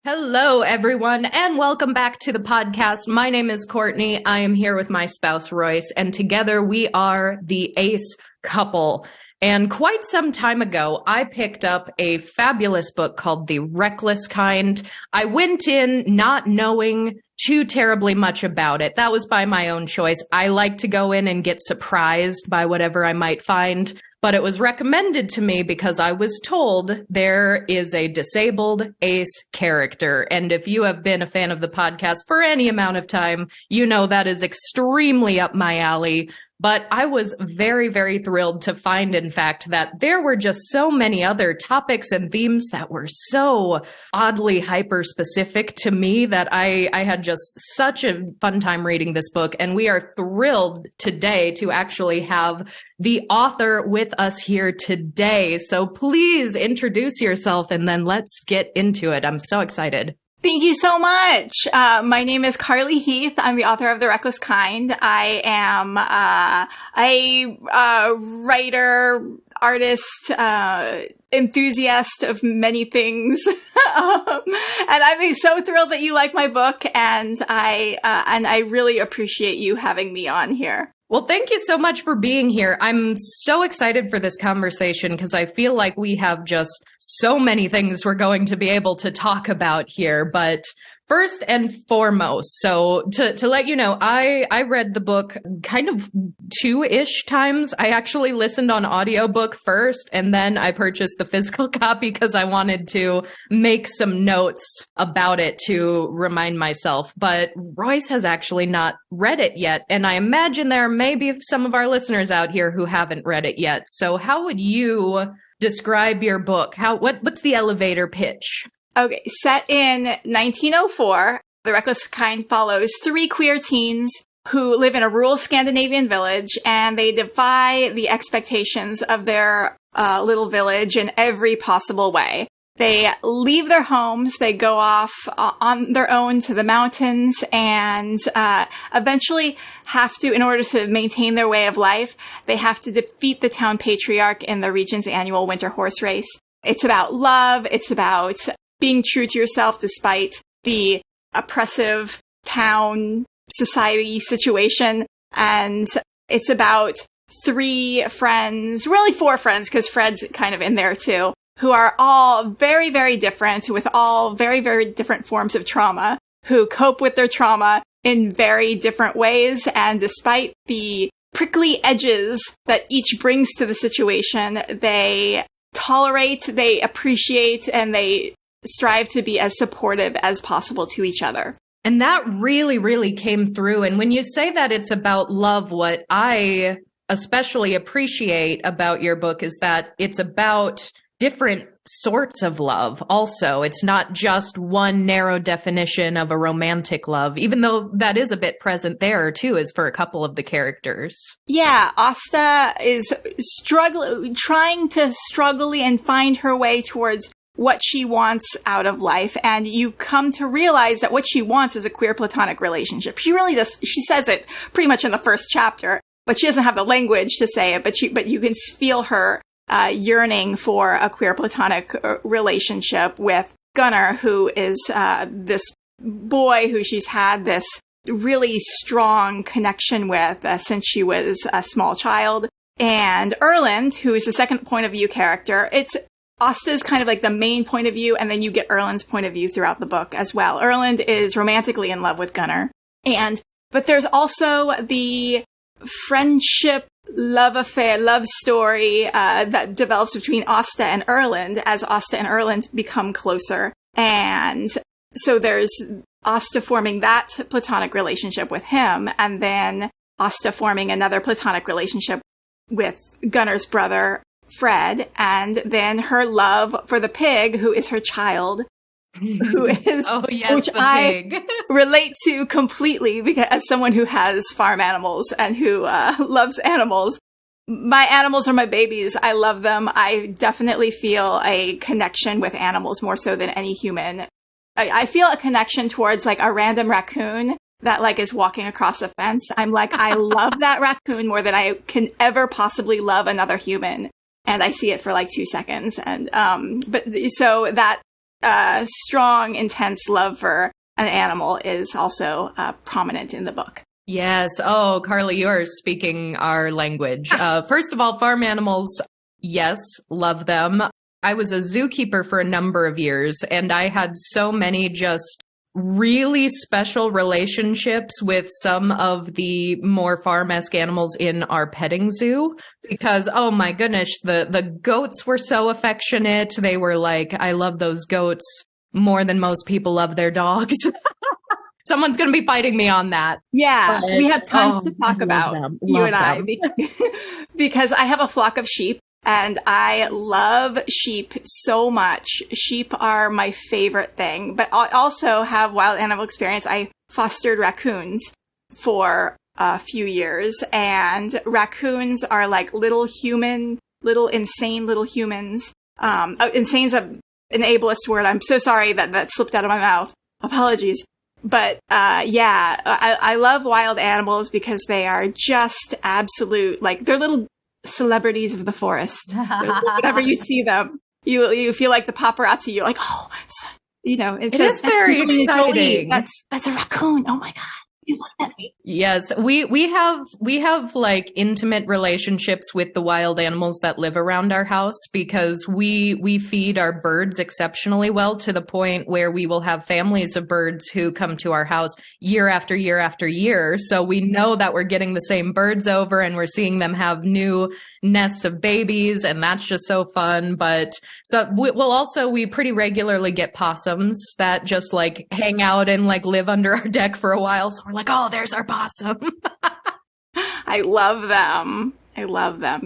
Hello, everyone, and welcome back to the podcast. My name is Courtney. I am here with my spouse, Royce, and together we are the Ace couple. And quite some time ago, I picked up a fabulous book called The Reckless Kind. I went in not knowing too terribly much about it. That was by my own choice. I like to go in and get surprised by whatever I might find. But it was recommended to me because I was told there is a disabled ace character. And if you have been a fan of the podcast for any amount of time, you know that is extremely up my alley. But I was very, very thrilled to find, in fact, that there were just so many other topics and themes that were so oddly hyper-specific to me that I had just such a fun time reading this book. And we are thrilled today to actually have the author with us here today. So please introduce yourself and then let's get into it. I'm so excited. Thank you so much. My name is Carly Heath. I'm the author of The Reckless Kind. I am a writer, artist, enthusiast of many things. And I'm so thrilled that you like my book, and I really appreciate you having me on here. Well, thank you so much for being here. I'm so excited for this conversation because I feel like we have just so many things we're going to be able to talk about here. But first and foremost, so to let you know, I read the book kind of 2-ish times. I actually listened on audiobook first, and then I purchased the physical copy because I wanted to make some notes about it to remind myself. But Royce has actually not read it yet, and I imagine there may be some of our listeners out here who haven't read it yet. So how would you describe your book? What's the elevator pitch? Okay, set in 1904, The Reckless Kind follows 3 queer teens who live in a rural Scandinavian village, and they defy the expectations of their little village in every possible way. They leave their homes, they go off on their own to the mountains, and eventually have to, in order to maintain their way of life, they have to defeat the town patriarch in the region's annual winter horse race. It's about love, it's about being true to yourself despite the oppressive town society situation. And it's about 3 friends, really 4 friends, because Fred's kind of in there too, who are all very, very different, with all very, very different forms of trauma, who cope with their trauma in very different ways. And despite the prickly edges that each brings to the situation, they tolerate, they appreciate, and they strive to be as supportive as possible to each other. And that really, really came through. And when you say that it's about love, what I especially appreciate about your book is that it's about different sorts of love also. It's not just one narrow definition of a romantic love, even though that is a bit present there too, is for a couple of the characters. Yeah, Asta is trying to struggle and find her way towards what she wants out of life. And you come to realize that what she wants is a queer platonic relationship. She really does. She says it pretty much in the first chapter, but she doesn't have the language to say it, but you can feel her yearning for a queer platonic relationship with Gunnar, who is this boy who she's had this really strong connection with since she was a small child. And Erland, who is the second point of view character. Asta's kind of like the main point of view, and then you get Erland's point of view throughout the book as well. Erland is romantically in love with Gunnar. But there's also the friendship, love affair, love story that develops between Asta and Erland as Asta and Erland become closer. And so there's Asta forming that platonic relationship with him, and then Asta forming another platonic relationship with Gunnar's brother, Fred, and then her love for the pig, who is her child, who is, oh yes, which the I pig. relate to completely because as someone who has farm animals and who loves animals. My animals are my babies. I love them. I definitely feel a connection with animals more so than any human. I feel a connection towards like a random raccoon that like is walking across a fence. I'm like, I love that raccoon more than I can ever possibly love another human. And I see it for like 2 seconds. And, but so that strong, intense love for an animal is also prominent in the book. Yes. Oh, Carly, you are speaking our language. First of all, farm animals, yes, love them. I was a zookeeper for a number of years, and I had so many just really special relationships with some of the more farm-esque animals in our petting zoo because, oh my goodness, the goats were so affectionate. They were like, I love those goats more than most people love their dogs. Someone's going to be fighting me on that. Yeah, but we have tons to talk about, you and I, because I have a flock of sheep. And I love sheep so much. Sheep are my favorite thing, but I also have wild animal experience. I fostered raccoons for a few years, and raccoons are like insane little humans. Insane's an ableist word. I'm so sorry that slipped out of my mouth. Apologies. But I love wild animals because they are just absolute, like, they're little celebrities of the forest. Whenever you see them, you feel like the paparazzi. You're like, oh, it is very exciting. That's a raccoon. Oh my god. You looked at me. Yes, we have like intimate relationships with the wild animals that live around our house because we feed our birds exceptionally well to the point where we will have families of birds who come to our house year after year after year. So we know that we're getting the same birds over and we're seeing them have new nests of babies, and that's just so fun. But so we pretty regularly get possums that just like hang out and like live under our deck for a while. So we're like, oh, there's our possum. I love them.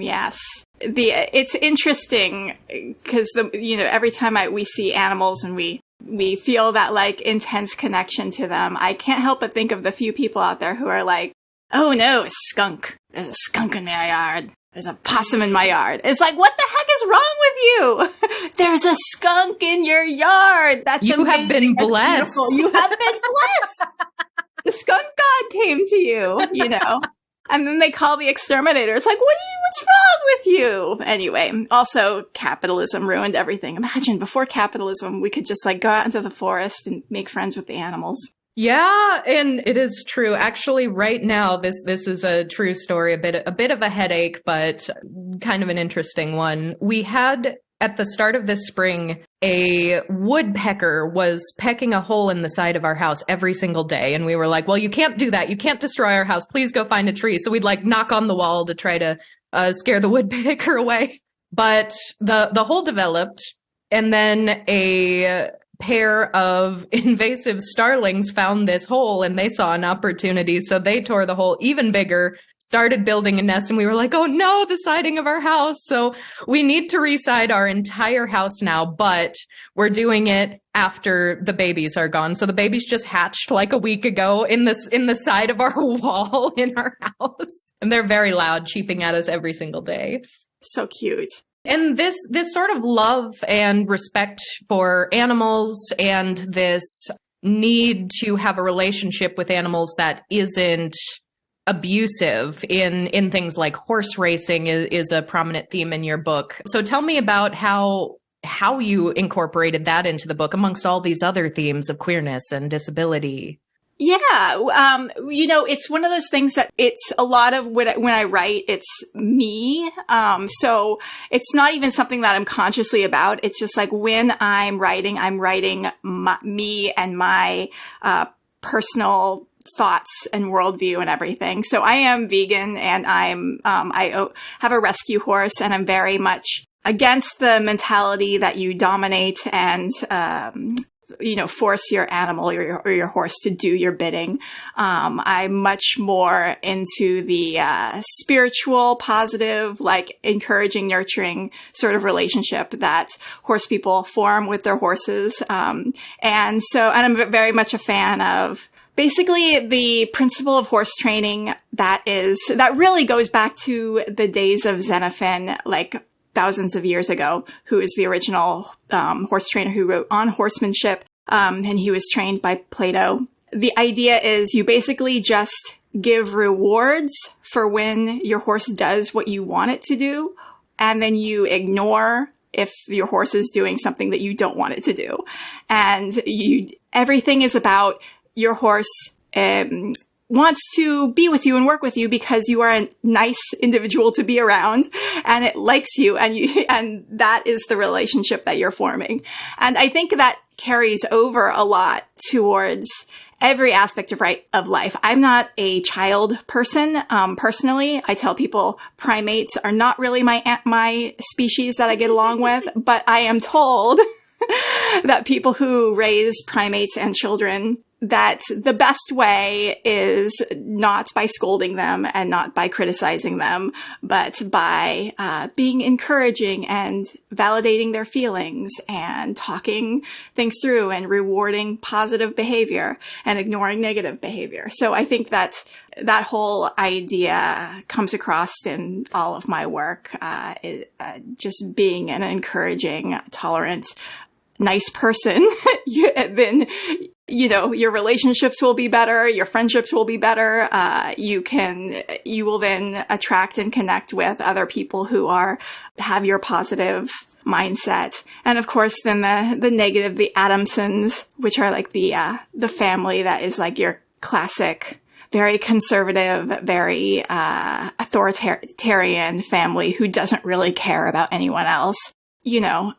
Yes. It's interesting because every time we see animals and we feel that like intense connection to them, I can't help but think of the few people out there who are like, oh no, it's skunk. There's a skunk in my yard. There's a possum in my yard. It's like, what the heck is wrong with you? There's a skunk in your yard. That's you amazing. Have been blessed. You have been blessed. The skunk god came to you, And then they call the exterminator. It's like, what's wrong with you? Anyway, also capitalism ruined everything. Imagine before capitalism, we could just like go out into the forest and make friends with the animals. Yeah, and it is true. Actually, right now, this is a true story, a bit of a headache, but kind of an interesting one. We had at the start of this spring, a woodpecker was pecking a hole in the side of our house every single day. And we were like, well, you can't do that. You can't destroy our house. Please go find a tree. So we'd like knock on the wall to try to scare the woodpecker away. But the hole developed, and then a pair of invasive starlings found this hole and they saw an opportunity. So they tore the hole even bigger, started building a nest, and we were like, oh no, the siding of our house. So we need to reside our entire house now, but we're doing it after the babies are gone. So the babies just hatched like a week ago in the side of our wall in our house. And they're very loud, cheeping at us every single day. So cute. And this sort of love and respect for animals and this need to have a relationship with animals that isn't abusive in things like horse racing is a prominent theme in your book. So tell me about how you incorporated that into the book amongst all these other themes of queerness and disability. Yeah. It's one of those things that it's a lot of when I write, it's me. So it's not even something that I'm consciously about. It's just like when I'm writing me and my, personal thoughts and worldview and everything. So I am vegan and I have a rescue horse, and I'm very much against the mentality that you dominate and, force your animal or your horse to do your bidding. I'm much more into the spiritual, positive, like encouraging, nurturing sort of relationship that horse people form with their horses. And I'm very much a fan of basically the principle of horse training that really goes back to the days of Xenophon, like thousands of years ago, who is the original horse trainer who wrote on horsemanship, and he was trained by Plato. The idea is you basically just give rewards for when your horse does what you want it to do, and then you ignore if your horse is doing something that you don't want it to do. And everything is about your horse wants to be with you and work with you because you are a nice individual to be around, and it likes you, and that is the relationship that you're forming. And I think that carries over a lot towards every aspect of life. I'm not a child person. Personally, I tell people primates are not really my species that I get along with, but I am told that people who raise primates and children, that the best way is not by scolding them and not by criticizing them, but by being encouraging and validating their feelings and talking things through and rewarding positive behavior and ignoring negative behavior. So I think that whole idea comes across in all of my work, just being an encouraging, tolerant, nice person. Then your relationships will be better, your friendships will be better. You will then attract and connect with other people who have your positive mindset. And of course, then the negative, the Adamsons, which are like the family that is like your classic, very conservative, very authoritarian family who doesn't really care about anyone else.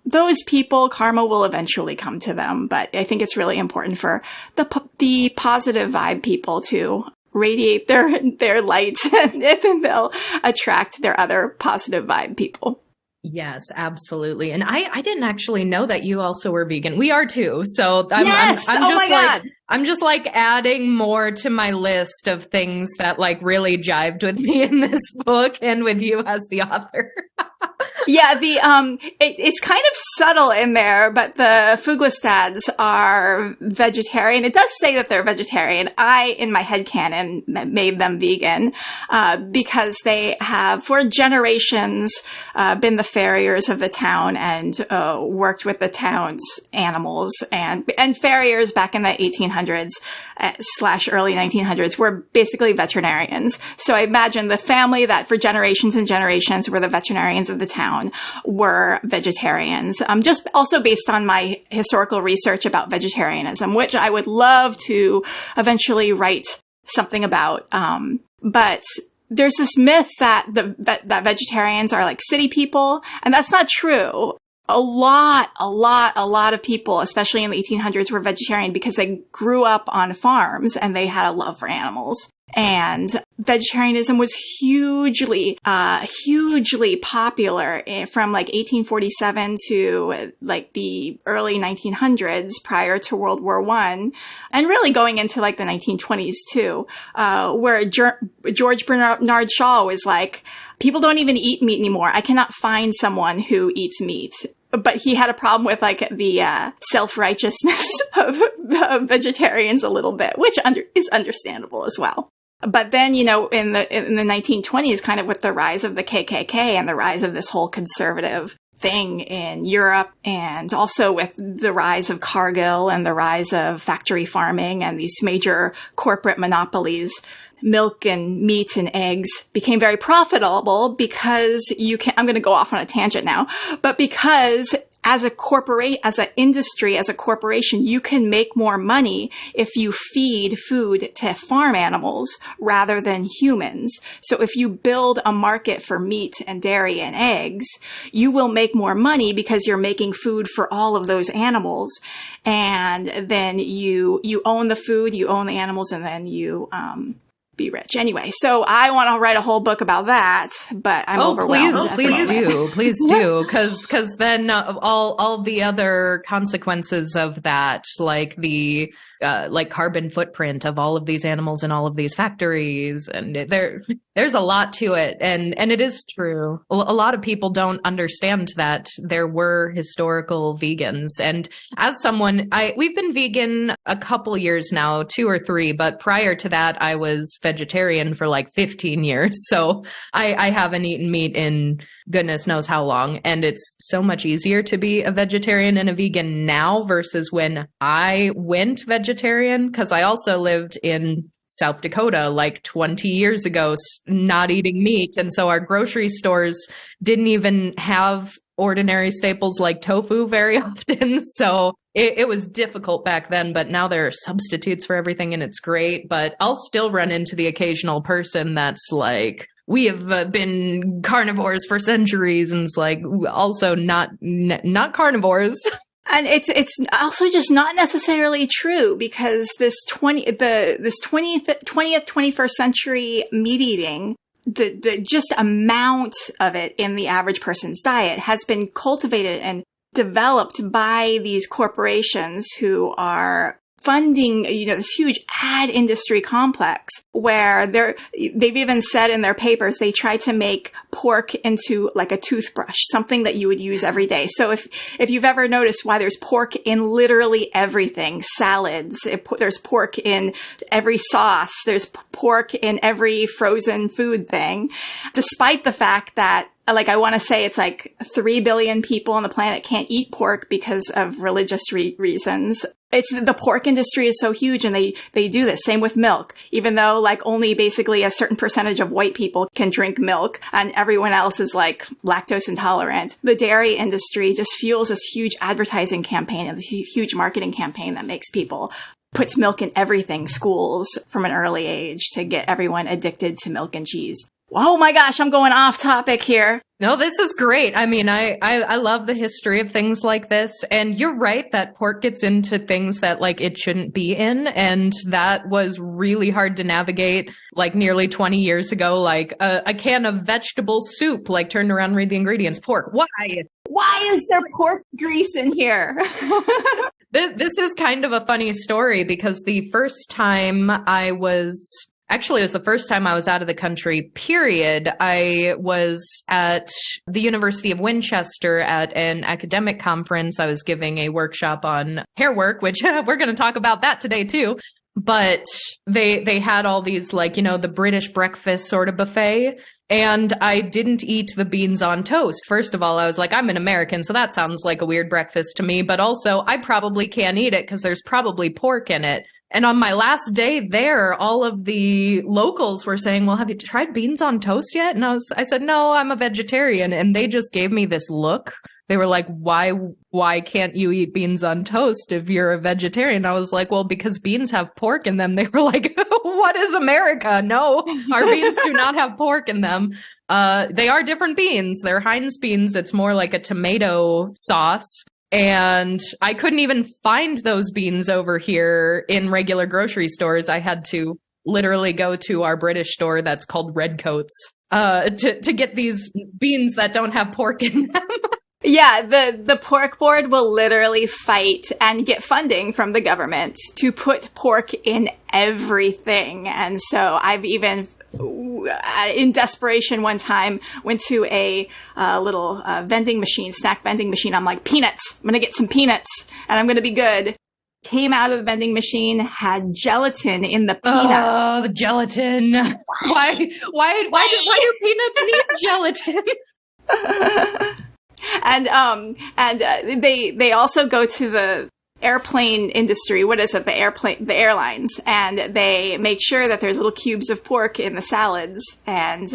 Those people, karma will eventually come to them. But I think it's really important for the positive vibe people to radiate their light, and then they'll attract their other positive vibe people. Yes, absolutely. And I didn't actually know that you also were vegan. We are too. So I'm just like adding more to my list of things that like really jived with me in this book and with you as the author. Yeah, it's kind of subtle in there, but the Fuglastads are vegetarian. It does say that they're vegetarian. I, in my headcanon, made them vegan, because they have, for generations, been the farriers of the town and, worked with the town's animals. And farriers back in the 1800s, / early 1900s were basically veterinarians. So I imagine the family that for generations and generations were the veterinarians of the town were vegetarians. Just also based on my historical research about vegetarianism, which I would love to eventually write something about. But there's this myth that that vegetarians are like city people, and that's not true. A lot of people, especially in the 1800s, were vegetarian because they grew up on farms and they had a love for animals. And vegetarianism was hugely popular from like 1847 to like the early 1900s, prior to World War I, and really going into like the 1920s too, where George Bernard Shaw was like, people don't even eat meat anymore. I cannot find someone who eats meat. But he had a problem with like the self-righteousness of vegetarians a little bit, which is understandable as well. But then, in the 1920s, kind of with the rise of the KKK and the rise of this whole conservative thing in Europe, and also with the rise of Cargill and the rise of factory farming and these major corporate monopolies, milk and meat and eggs became very profitable because I'm going to go off on a tangent now, but because as a corporation, you can make more money if you feed food to farm animals rather than humans. So if you build a market for meat and dairy and eggs, you will make more money because you're making food for all of those animals. And then you own the food, you own the animals, and then you, be rich. Anyway, so I want to write a whole book about that, but I'm overwhelmed. Please do, because then all the other consequences of that, like the carbon footprint of all of these animals in all of these factories, and there's a lot to it, and it is true. A lot of people don't understand that there were historical vegans, and as someone, we've been vegan a couple years now, 2 or 3, but prior to that, I was vegetarian for like 15 years, so I haven't eaten meat in goodness knows how long. And it's so much easier to be a vegetarian and a vegan now versus when I went vegetarian, because I also lived in South Dakota like 20 years ago, not eating meat. And so our grocery stores didn't even have ordinary staples like tofu very often. So it was difficult back then, but now there are substitutes for everything and it's great. But I'll still run into the occasional person that's like, we have been carnivores for centuries, and it's like also not carnivores. And it's also just not necessarily true, because this 20th 21st century meat eating, the just amount of it in the average person's diet has been cultivated and developed by these corporations who are funding, this huge ad industry complex where they've even said in their papers they try to make pork into like a toothbrush, something that you would use every day. So if you've ever noticed why there's pork in literally everything, salads, there's pork in every sauce, there's pork in every frozen food thing, despite the fact that I want to say it's like 3 billion people on the planet can't eat pork because of religious reasons. The pork industry is so huge, and they do this. Same with milk, even though only basically a certain percentage of white people can drink milk and everyone else is lactose intolerant. The dairy industry just fuels this huge advertising campaign and this huge marketing campaign that makes people puts milk in everything, schools from an early age, to get everyone addicted to milk and cheese. Oh my gosh, I'm going off topic here. No, this is great. I mean, I love the history of things like this. And you're right that pork gets into things that it shouldn't be in. And that was really hard to navigate nearly 20 years ago. A can of vegetable soup, turned around and read the ingredients. Pork. Why? Why is there pork grease in here? This is kind of a funny story, because the first time Actually, it was the first time I was out of the country, period. I was at the University of Winchester at an academic conference. I was giving a workshop on hair work, which we're going to talk about that today too. But they had all these the British breakfast sort of buffet. And I didn't eat the beans on toast. First of all, I was like, I'm an American, so that sounds like a weird breakfast to me. But also, I probably can't eat it because there's probably pork in it. And on my last day there, all of the locals were saying, well, have you tried beans on toast yet? And I said, no, I'm a vegetarian. And they just gave me this look. They were like, why can't you eat beans on toast if you're a vegetarian? I was like, well, because beans have pork in them. They were like, what is America? No, our beans do not have pork in them. They are different beans. They're Heinz beans. It's more like a tomato sauce. And I couldn't even find those beans over here in regular grocery stores. I had to literally go to our British store that's called Redcoats to get these beans that don't have pork in them. Yeah, the pork board will literally fight and get funding from the government to put pork in everything. And so I've even, in desperation one time, went to a little snack vending machine. I'm like, peanuts. I'm going to get some peanuts and I'm going to be good. Came out of the vending machine, had gelatin in the peanut. Oh, the gelatin. Why do peanuts need gelatin? And they also go to the airplane industry. What is it? The airlines. And they make sure that there's little cubes of pork in the salads. And,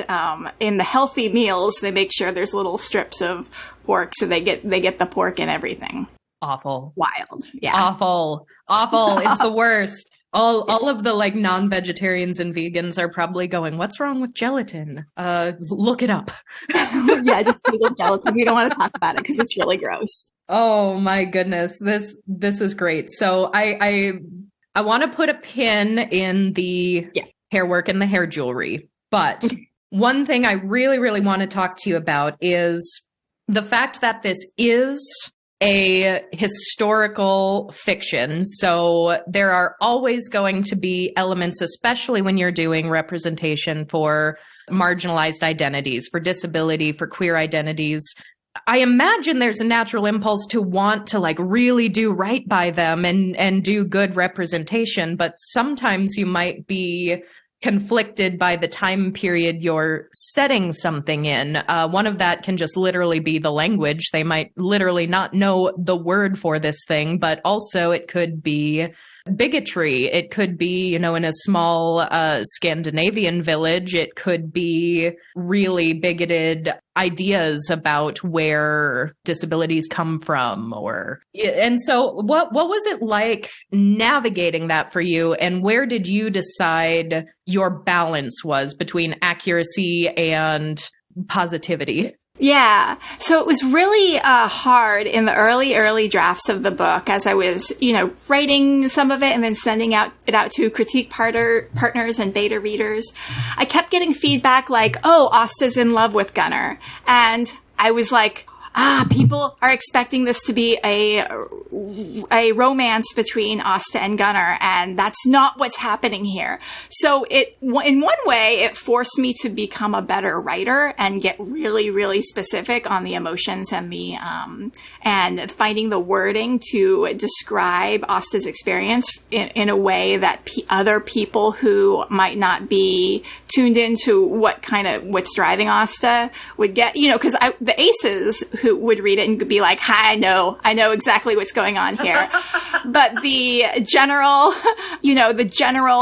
in the healthy meals, they make sure there's little strips of pork. So they get the pork in everything. Awful. Wild. Yeah. Awful. It's the worst. All of the non-vegetarians and vegans are probably going, what's wrong with gelatin? Look it up. Yeah, just Google gelatin. We don't want to talk about it because it's really gross. Oh my goodness. This is great. So I want to put a pin in the hair work and the hair jewelry. But one thing I really, really want to talk to you about is the fact that this is a historical fiction. So there are always going to be elements, especially when you're doing representation for marginalized identities, for disability, for queer identities. I imagine there's a natural impulse to want to really do right by them and do good representation, but sometimes you might be conflicted by the time period you're setting something in. One of that can just literally be the language. They might literally not know the word for this thing, but also it could be bigotry. It could be, in a small Scandinavian village. It could be really bigoted ideas about where disabilities come from, and so what was it like navigating that for you, and where did you decide your balance was between accuracy and positivity? Yeah. So it was really hard in the early drafts of the book as I was, writing some of it and then sending it out to critique partners and beta readers. I kept getting feedback like, oh, Asta's in love with Gunnar. And I was like, people are expecting this to be a romance between Asta and Gunnar, and that's not what's happening here. So in one way, it forced me to become a better writer and get really, really specific on the emotions and and finding the wording to describe Asta's experience in a way that other people who might not be tuned into what's driving Asta would get, because the aces who would read it and be like, hi, I know exactly what's going on here. But the general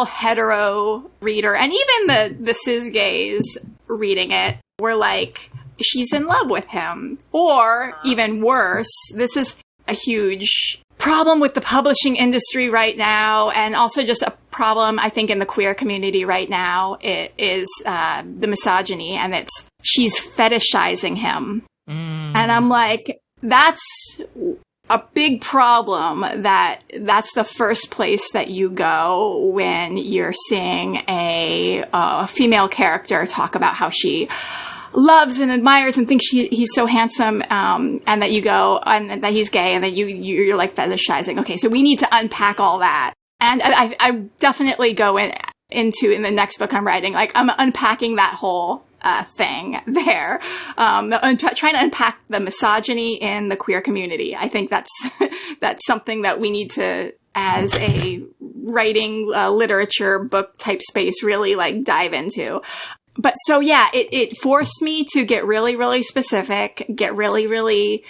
hetero reader and even the cis gays reading it were like, she's in love with him. Or even worse, this is a huge problem with the publishing industry right now, and also just a problem, I think, in the queer community right now. It is the misogyny, and she's fetishizing him. And I'm like, that's a big problem. That's the first place that you go when you're seeing a female character talk about how she loves and admires and thinks he's so handsome, and that you go, and that he's gay, and that you're like fetishizing. Okay, so we need to unpack all that. And I definitely go into in the next book I'm writing, like I'm unpacking that whole thing there, trying to unpack the misogyny in the queer community. I think that's something that we need to, as a writing literature book type space, really like dive into. But so, yeah, it forced me to get really, really specific, get really, really,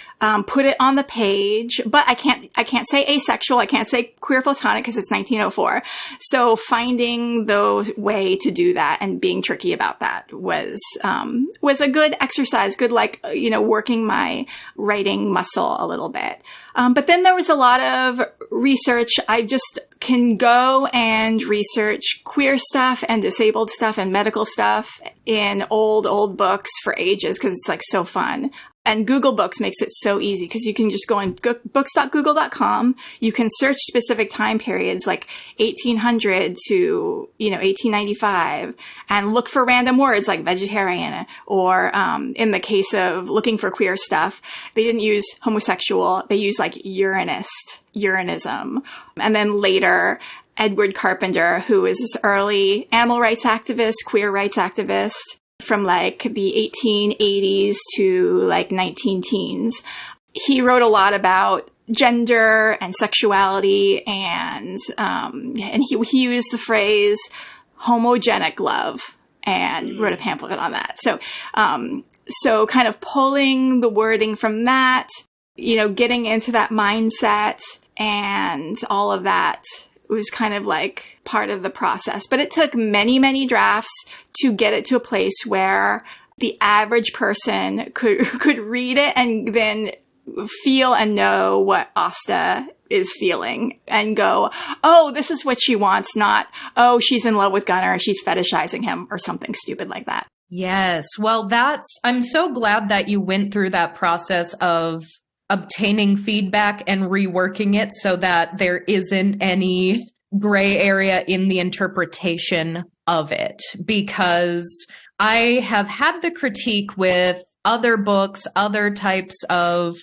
put it on the page. But I can't say asexual. I can't say queer-platonic because it's 1904. So finding the way to do that and being tricky about that was a good exercise, good, working my writing muscle a little bit. But then there was a lot of research. I just can go and research queer stuff and disabled stuff and medical stuff in old books for ages because it's like so fun. And Google Books makes it so easy because you can just go on books.google.com. You can search specific time periods like 1800 to, 1895 and look for random words like vegetarian or, in the case of looking for queer stuff, they didn't use homosexual. They used like uranism. And then later, Edward Carpenter, who was this early animal rights activist, queer rights activist, from like the 1880s to like 19-teens. He wrote a lot about gender and sexuality, and he used the phrase homogenic love and wrote a pamphlet on that. So kind of pulling the wording from that, getting into that mindset and all of that was kind of like part of the process. But it took many, many drafts to get it to a place where the average person could read it and then feel and know what Asta is feeling and go, oh, this is what she wants, not, oh, she's in love with Gunnar, she's fetishizing him or something stupid like that. Yes. Well, I'm so glad that you went through that process of obtaining feedback and reworking it so that there isn't any gray area in the interpretation of it. Because I have had the critique with other books, other types of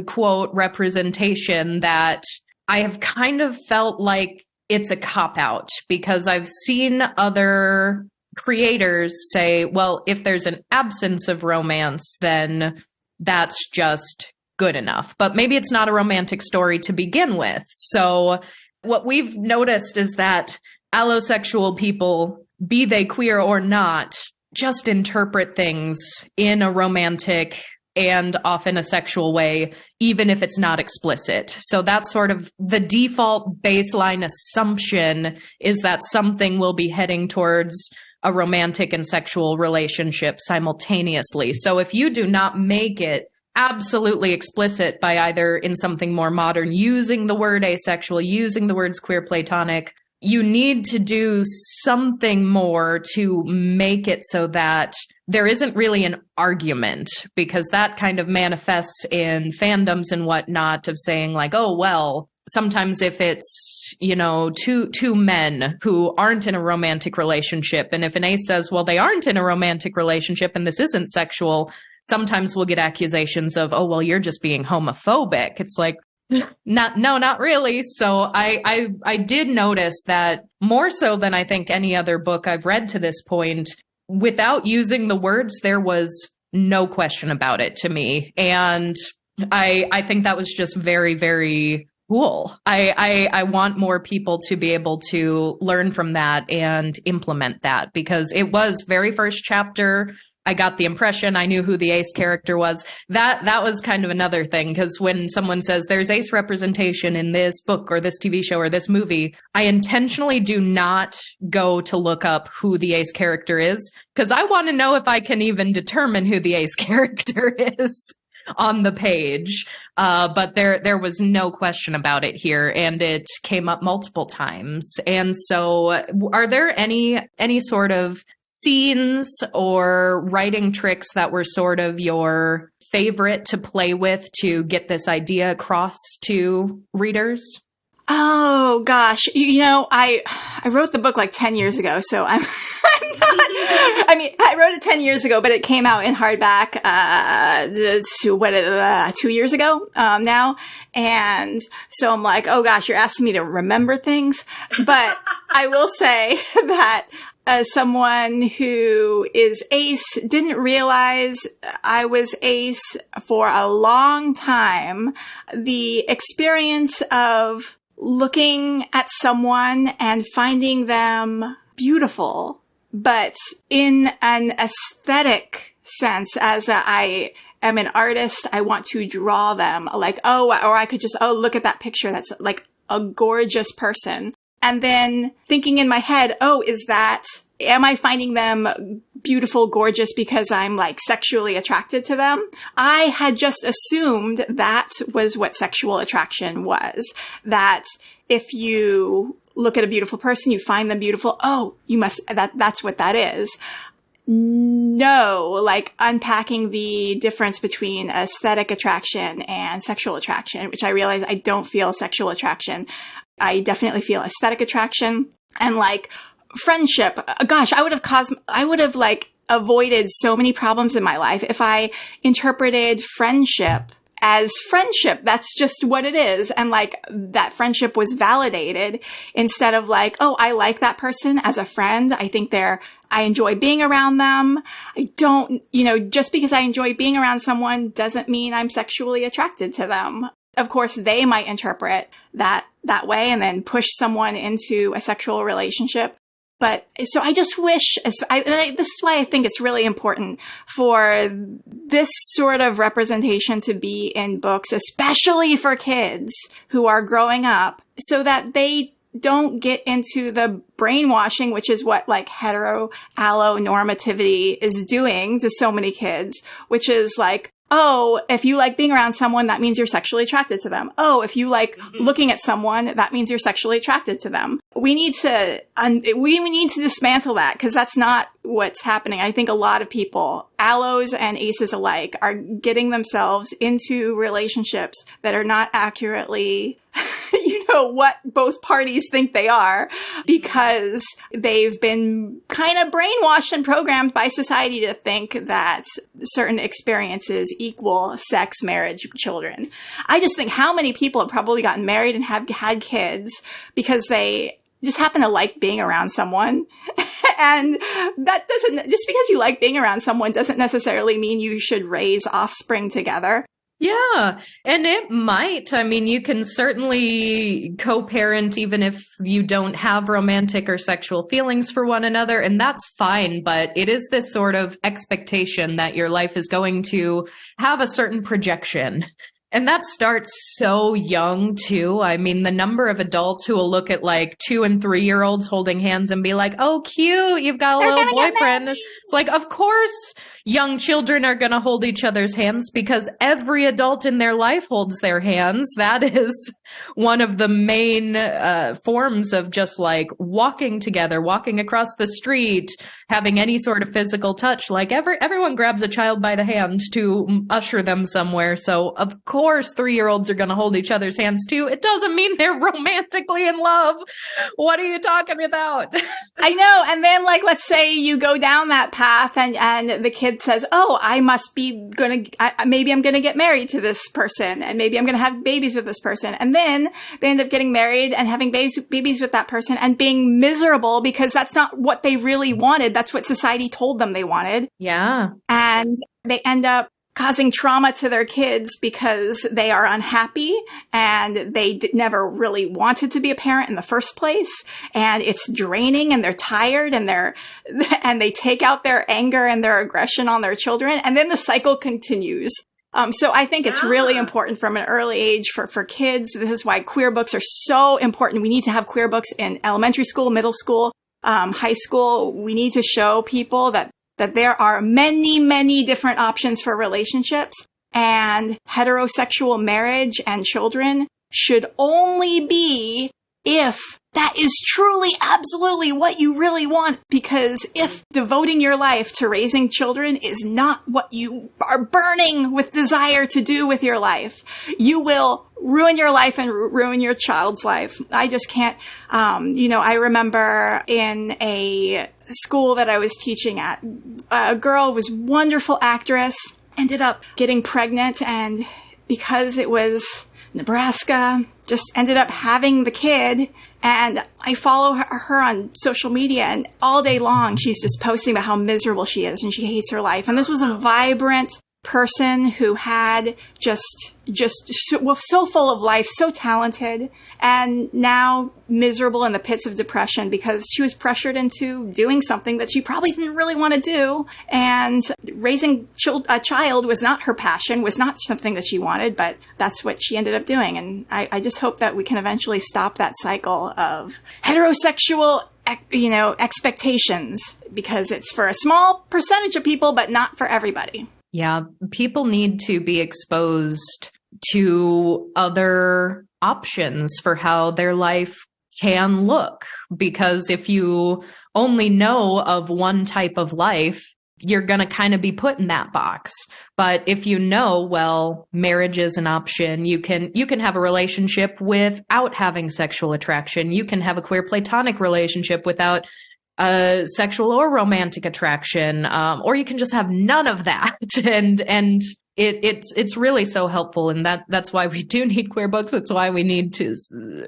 quote representation that I have kind of felt like it's a cop-out because I've seen other creators say, well, if there's an absence of romance, then that's just good enough. But maybe it's not a romantic story to begin with. So what we've noticed is that allosexual people, be they queer or not, just interpret things in a romantic and often a sexual way, even if it's not explicit. So that's sort of the default baseline assumption, is that something will be heading towards a romantic and sexual relationship simultaneously. So if you do not make it absolutely explicit by either in something more modern, using the word asexual, using the words queer platonic, you need to do something more to make it so that there isn't really an argument, because that kind of manifests in fandoms and whatnot of saying like, oh, well, sometimes if it's, you know, two men who aren't in a romantic relationship, and if an ace says, well, they aren't in a romantic relationship and this isn't sexual, sometimes we'll get accusations of, oh, well, you're just being homophobic. It's like, not really. So I did notice that more so than I think any other book I've read to this point, without using the words, there was no question about it to me. And I think that was just very, very cool. I want more people to be able to learn from that and implement that, because it was very first chapter. I got the impression I knew who the ace character was. That was kind of another thing, because when someone says there's ace representation in this book or this TV show or this movie, I intentionally do not go to look up who the ace character is, because I want to know if I can even determine who the ace character is on the page. But there was no question about it here, and it came up multiple times. And so are there any sort of scenes or writing tricks that were sort of your favorite to play with to get this idea across to readers? Oh gosh, you know, I wrote the book like 10 years ago, so I'm not, I mean, I wrote it 10 years ago, but it came out in hardback, 2 years ago, now. And so I'm like, oh gosh, you're asking me to remember things. But I will say that as someone who is ace, didn't realize I was ace for a long time. The experience of looking at someone and finding them beautiful, but in an aesthetic sense, as I am an artist, I want to draw them like, oh, or I could just, oh, look at that picture. That's like a gorgeous person. And then thinking in my head, oh, am I finding them beautiful, gorgeous because I'm like sexually attracted to them? I had just assumed that was what sexual attraction was. That if you look at a beautiful person, you find them beautiful. Oh, that's what that is. No, like unpacking the difference between aesthetic attraction and sexual attraction, which I realize I don't feel sexual attraction. I definitely feel aesthetic attraction. And like friendship, gosh, I would have like avoided so many problems in my life if I interpreted friendship as friendship. That's just what it is. And like that friendship was validated instead of like, oh, I like that person as a friend. I enjoy being around them. I don't, just because I enjoy being around someone doesn't mean I'm sexually attracted to them. Of course, they might interpret that way and then push someone into a sexual relationship. But so I just wish, this is why I think it's really important for this sort of representation to be in books, especially for kids who are growing up, so that they don't get into the brainwashing, which is what like hetero-allo-normativity is doing to so many kids, which is like, oh, if you like being around someone, that means you're sexually attracted to them. Oh, if you like looking at someone, that means you're sexually attracted to them. We need to dismantle that, because that's not what's happening. I think a lot of people, allos and aces alike, are getting themselves into relationships that are not accurately what both parties think they are, because they've been kind of brainwashed and programmed by society to think that certain experiences equal sex, marriage, children. I just think how many people have probably gotten married and have had kids because they just happen to like being around someone. And that just because you like being around someone doesn't necessarily mean you should raise offspring together. Yeah. And it might. I mean, you can certainly co-parent even if you don't have romantic or sexual feelings for one another, and that's fine. But it is this sort of expectation that your life is going to have a certain projection. And that starts so young, too. I mean, the number of adults who will look at like 2 and 3-year-olds holding hands and be like, oh, cute, you've got a little boyfriend. It's like, of course, young children are going to hold each other's hands because every adult in their life holds their hands. That is one of the main forms of just like walking together, walking across the street, having any sort of physical touch. Like everyone grabs a child by the hand to usher them somewhere. So of course 3-year-olds are going to hold each other's hands too. It doesn't mean they're romantically in love. What are you talking about? I know. And then like, let's say you go down that path and the kid says, oh, I must be maybe I'm going to get married to this person and maybe I'm going to have babies with this person. And then they end up getting married and having babies with that person and being miserable because that's not what they really wanted. That's what society told them they wanted. Yeah. And they end up causing trauma to their kids because they are unhappy and they never really wanted to be a parent in the first place. And it's draining and they're tired and they take out their anger and their aggression on their children. And then the cycle continues. So I think it's really important from an early age for kids. This is why queer books are so important. We need to have queer books in elementary school, middle school, high school. We need to show people that there are many, many different options for relationships, and heterosexual marriage and children should only be if that is truly, absolutely what you really want. Because if devoting your life to raising children is not what you are burning with desire to do with your life, you will ruin your life and ruin your child's life. I just can't, I remember in a school that I was teaching at, a girl was a wonderful actress, ended up getting pregnant, and because it was Nebraska, just ended up having the kid. And I follow her on social media, and all day long she's just posting about how miserable she is and she hates her life. And this was a vibrant person who had just so full of life, so talented, and now miserable in the pits of depression because she was pressured into doing something that she probably didn't really want to do. And raising a child was not her passion, was not something that she wanted, but that's what she ended up doing. And I just hope that we can eventually stop that cycle of heterosexual expectations, because it's for a small percentage of people, but not for everybody. Yeah, people need to be exposed to other options for how their life can look. Because if you only know of one type of life, you're going to kind of be put in that box. But if you know, well, marriage is an option, you can have a relationship without having sexual attraction. You can have a queer-platonic relationship without sexual or romantic attraction, or you can just have none of that. And it's really so helpful. And that's why we do need queer books. It's why we need to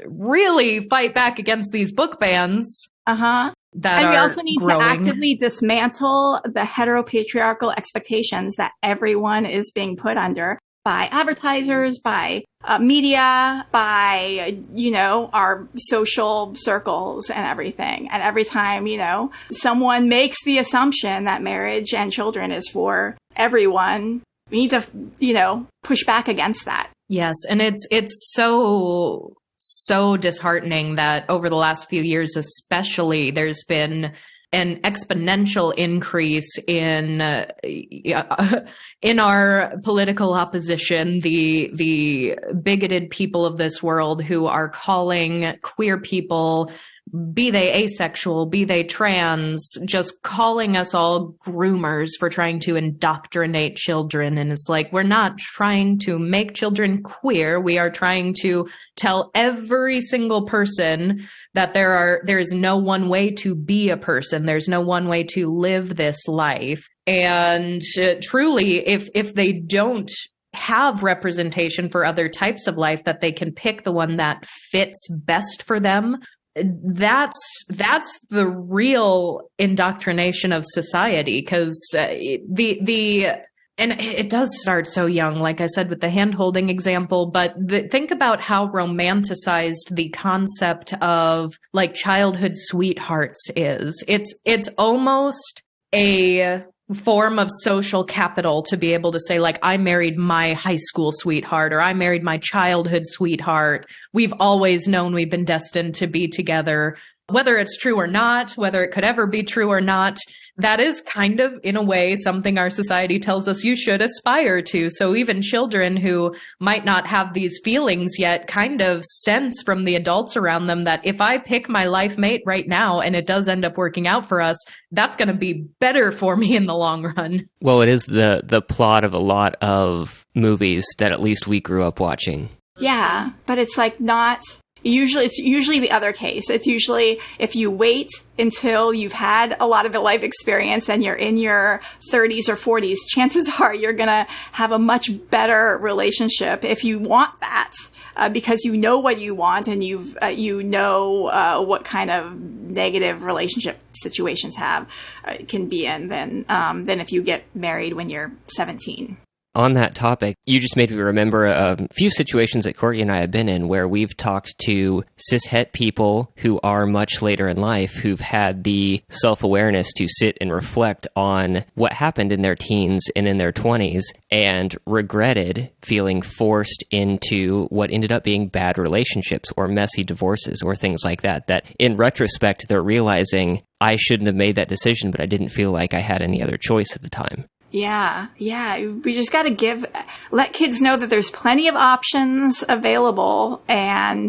really fight back against these book bans. And we also need to actively dismantle the heteropatriarchal expectations that everyone is being put under by advertisers, by media, by, our social circles and everything. And every time, someone makes the assumption that marriage and children is for everyone, we need to, push back against that. Yes. And it's so disheartening that over the last few years, especially, there's been an exponential increase in our political opposition, the bigoted people of this world who are calling queer people, be they asexual, be they trans, just calling us all groomers for trying to indoctrinate children. And it's like, we're not trying to make children queer. We are trying to tell every single person that there is no one way to be a person. There's no one way to live this life. And truly, if they don't have representation for other types of life, that they can pick the one that fits best for them, that's the real indoctrination of society. Because the And it does start so young, like I said, with the hand-holding example, but think about how romanticized the concept of like childhood sweethearts is. It's almost a form of social capital to be able to say, like, I married my high school sweetheart, or I married my childhood sweetheart. We've always known we've been destined to be together. Whether it's true or not, whether it could ever be true or not, that is kind of, in a way, something our society tells us you should aspire to. So even children who might not have these feelings yet kind of sense from the adults around them that if I pick my life mate right now and it does end up working out for us, that's going to be better for me in the long run. Well, it is the plot of a lot of movies that at least we grew up watching. Yeah, but it's like not... It's usually the other case. It's usually if you wait until you've had a lot of a life experience and you're in your 30s or 40s, chances are you're going to have a much better relationship if you want that, because you know what you want and you know what kind of negative relationship situations can be in than if you get married when you're 17. On that topic, you just made me remember a few situations that Courtney and I have been in where we've talked to cis-het people who are much later in life who've had the self-awareness to sit and reflect on what happened in their teens and in their 20s and regretted feeling forced into what ended up being bad relationships or messy divorces or things like that, that in retrospect, they're realizing I shouldn't have made that decision, but I didn't feel like I had any other choice at the time. Yeah. We just got to let kids know that there's plenty of options available and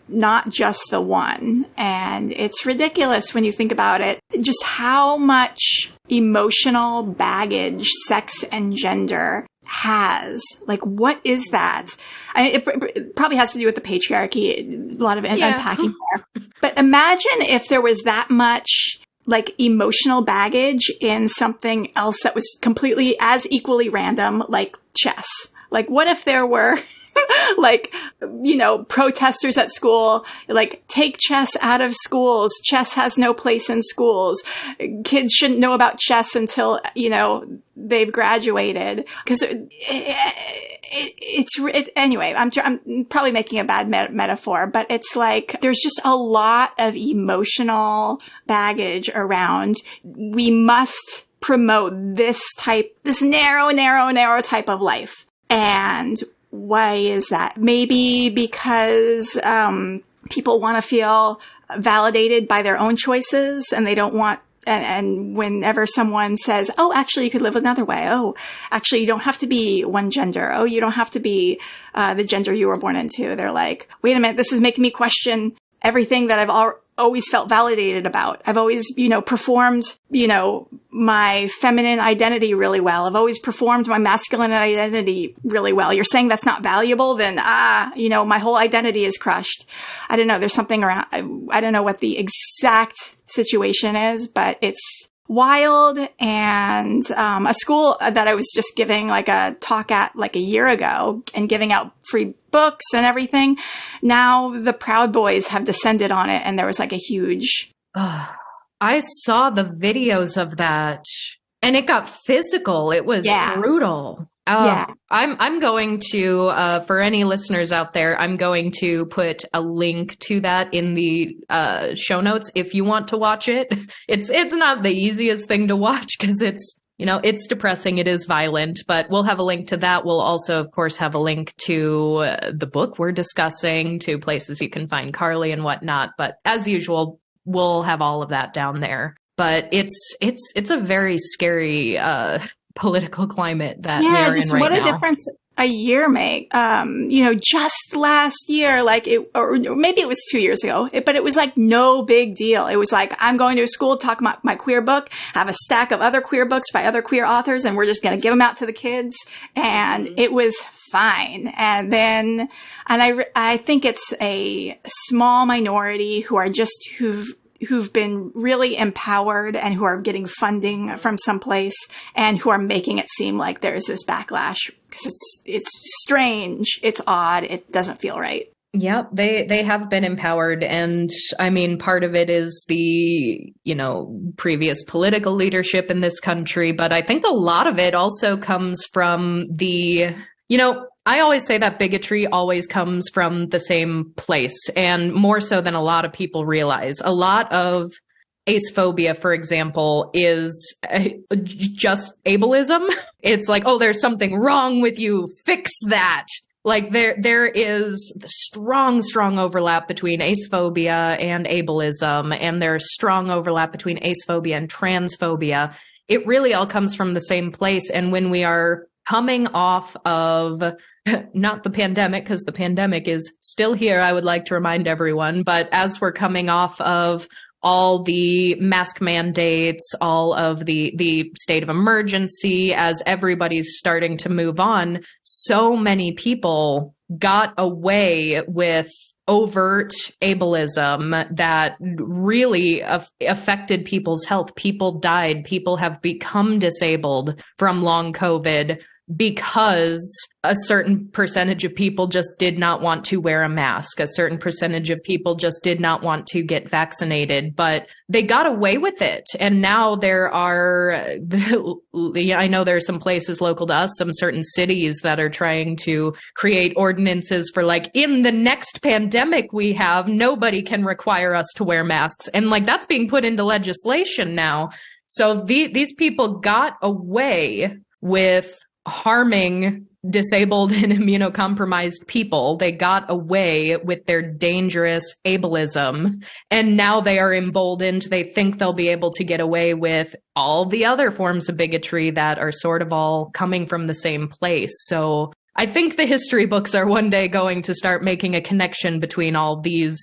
not just the one. And it's ridiculous when you think about it, just how much emotional baggage sex and gender has. Like, what is that? It probably has to do with the patriarchy, a lot of unpacking there. But imagine if there was that much like emotional baggage in something else that was completely as equally random, like chess. Like, what if there were like, protesters at school, like, take chess out of schools. Chess has no place in schools. Kids shouldn't know about chess until, they've graduated. Because anyway, I'm probably making a bad metaphor, but it's like there's just a lot of emotional baggage around. We must promote this narrow type of life. And why is that? Maybe because people want to feel validated by their own choices, and they don't want. And whenever someone says, "Oh, actually, you could live another way. Oh, actually, you don't have to be one gender. Oh, you don't have to be the gender you were born into," they're like, "Wait a minute, this is making me question everything that I've always felt validated about. I've always, performed, my feminine identity really well. I've always performed my masculine identity really well. You're saying that's not valuable? Then, my whole identity is crushed." I don't know. There's something around, I don't know what the exact situation is, but it's wild. And a school that I was just giving like a talk at like a year ago and giving out free books and everything. Now the Proud Boys have descended on it, and there was like a huge... I saw the videos of that, and it got physical. It was brutal. I'm going to, for any listeners out there, I'm going to put a link to that in the show notes if you want to watch it. It's not the easiest thing to watch because it's depressing. It is violent, but we'll have a link to that. We'll also, of course, have a link to the book we're discussing, to places you can find Carly and whatnot. But as usual, we'll have all of that down there. But it's a very scary political climate that we're in right now. What a difference a year make. Just last year, or maybe it was 2 years ago, but it was like no big deal. It was like, I'm going to a school, talk about my queer book, have a stack of other queer books by other queer authors, and we're just going to give them out to the kids. And it was fine. And then, I think it's a small minority who've been really empowered and who are getting funding from someplace and who are making it seem like there's this backlash, because it's strange, it's odd, it doesn't feel right. Yep, they have been empowered. And I mean, part of it is the, previous political leadership in this country. But I think a lot of it also comes from I always say that bigotry always comes from the same place, and more so than a lot of people realize. A lot of acephobia, for example, is just ableism. It's like, oh, there's something wrong with you. Fix that. Like there is strong overlap between acephobia and ableism, and there's strong overlap between acephobia and transphobia. It really all comes from the same place. And when we are coming off of not the pandemic, because the pandemic is still here, I would like to remind everyone, but as we're coming off of all the mask mandates, all of the state of emergency, as everybody's starting to move on, so many people got away with overt ableism that really affected people's health. People died. People have become disabled from long COVID because a certain percentage of people just did not want to wear a mask. A certain percentage of people just did not want to get vaccinated, but they got away with it. And now there are, I know there are some places local to us, some certain cities that are trying to create ordinances for like, in the next pandemic we have, nobody can require us to wear masks. And like that's being put into legislation now. So these people got away with harming disabled and immunocompromised people. They got away with their dangerous ableism, and now they are emboldened. They think they'll be able to get away with all the other forms of bigotry that are sort of all coming from the same place. So I think the history books are one day going to start making a connection between all these,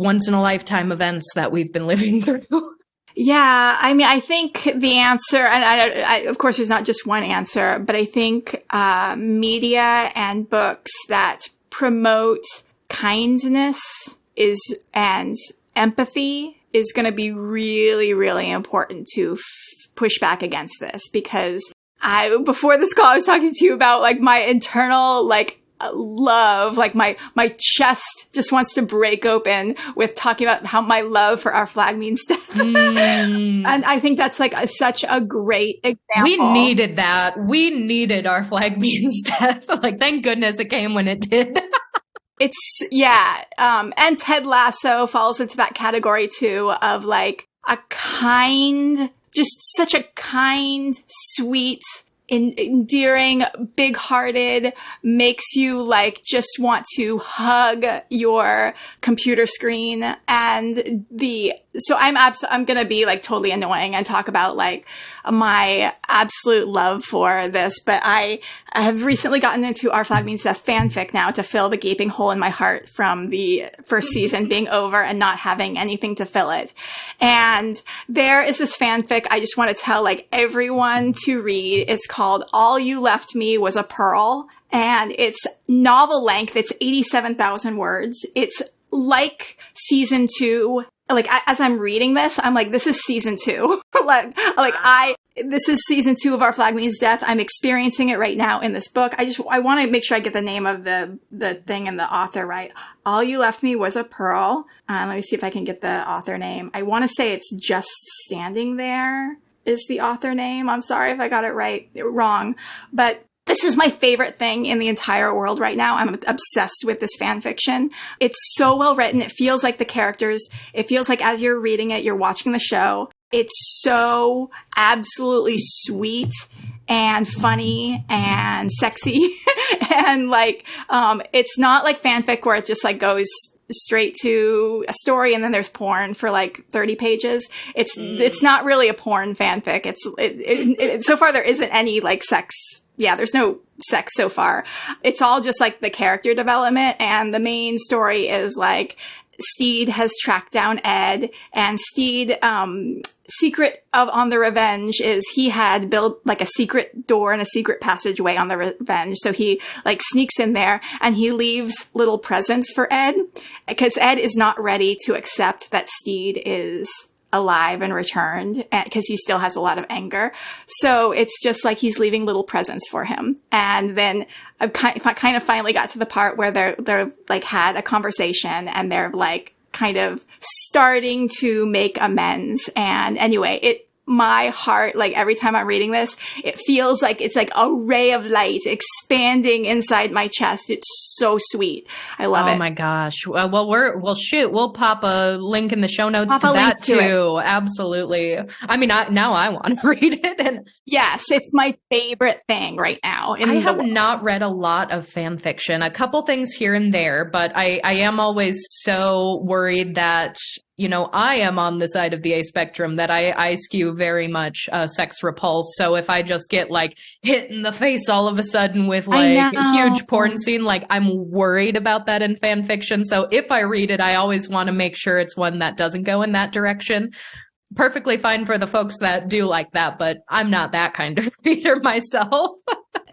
once in a lifetime events that we've been living through. Yeah, I mean, I think the answer, and I, of course, there's not just one answer, but I think media and books that promote kindness and empathy is going to be really, really important to push back against this. Because before this call, I was talking to you about like my internal love, like my chest just wants to break open with talking about how my love for Our Flag Means Death. And I think that's like such a great example. We needed that. We needed Our Flag Means Death. Like, thank goodness it came when it did. And Ted Lasso falls into that category too, of like just such a kind, sweet, endearing, big-hearted, makes you like just want to hug your computer screen. And so I'm going to be like totally annoying and talk about like my absolute love for this, but I have recently gotten into Our Flag Means Death fanfic now to fill the gaping hole in my heart from the first season being over and not having anything to fill it. And there is this fanfic I just want to tell like everyone to read. It's called All You Left Me Was a Pearl, and it's novel length. It's 87,000 words. It's like season 2. Like, as I'm reading this, I'm like, this is season 2. This is season 2 of Our Flag Means Death. I'm experiencing it right now in this book. I want to make sure I get the name of the thing and the author right. All You Left Me Was a Pearl. Let me see if I can get the author name. I want to say it's Just Standing There is the author name. I'm sorry if I got it wrong, but this is my favorite thing in the entire world right now. I'm obsessed with this fan fiction. It's so well written. It feels like the characters. It feels like as you're reading it, you're watching the show. It's so absolutely sweet and funny and sexy. And like, it's not like fanfic where it just like goes straight to a story and then there's porn for like 30 pages. It's not really a porn fanfic. So far there isn't any like sex. Yeah, there's no sex so far. It's all just like the character development, and the main story is like Steed has tracked down Ed, and Steed, secret on the Revenge is he had built like a secret door and a secret passageway on the Revenge. So he like sneaks in there and he leaves little presents for Ed, because Ed is not ready to accept that Steed is alive and returned because he still has a lot of anger. So it's just like he's leaving little presents for him. And then I kind of finally got to the part where they're like had a conversation and they're like kind of starting to make amends. And anyway, my heart, like every time I'm reading this, it feels like it's like a ray of light expanding inside my chest. It's so sweet. I love it. Oh my gosh. We'll pop a link in the show notes to that too. Absolutely. I mean, now I want to read it. And yes, it's my favorite thing right now. I have not read a lot of fan fiction, a couple things here and there, but I am always so worried that, you know, I am on the side of the A spectrum that I skew very much sex repulse. So if I just get like hit in the face all of a sudden with like a huge porn scene, like I'm worried about that in fan fiction. So if I read it, I always want to make sure it's one that doesn't go in that direction. Perfectly fine for the folks that do like that, but I'm not that kind of reader myself.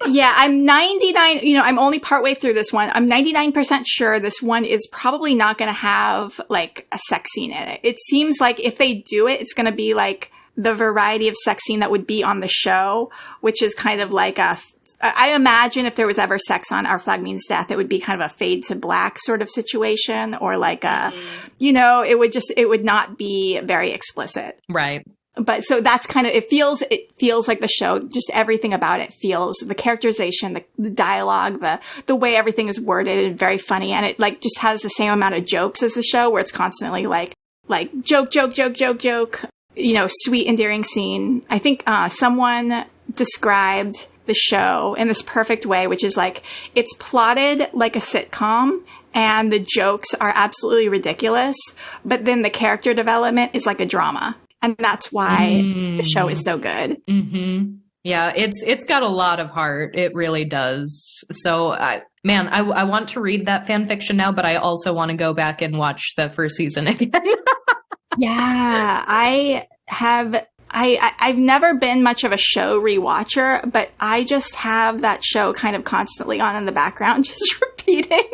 Yeah, I'm 99, I'm only partway through this one. I'm 99% sure this one is probably not going to have like a sex scene in it. It seems like if they do it, it's going to be like the variety of sex scene that would be on the show, which is kind of like I imagine if there was ever sex on Our Flag Means Death, it would be kind of a fade to black sort of situation, or like it would not be very explicit. Right. But so that's kind of, it feels like the show, just everything about it feels, the characterization, the dialogue, the way everything is worded and very funny. And it like just has the same amount of jokes as the show, where it's constantly like joke, sweet, endearing scene. I think, someone described the show in this perfect way, which is like, it's plotted like a sitcom and the jokes are absolutely ridiculous, but then the character development is like a drama. And that's why the show is so good. Mm-hmm. Yeah, it's got a lot of heart. It really does. So, I want to read that fan fiction now, but I also want to go back and watch the first season again. Yeah, I've never been much of a show rewatcher, but I just have that show kind of constantly on in the background, just repeating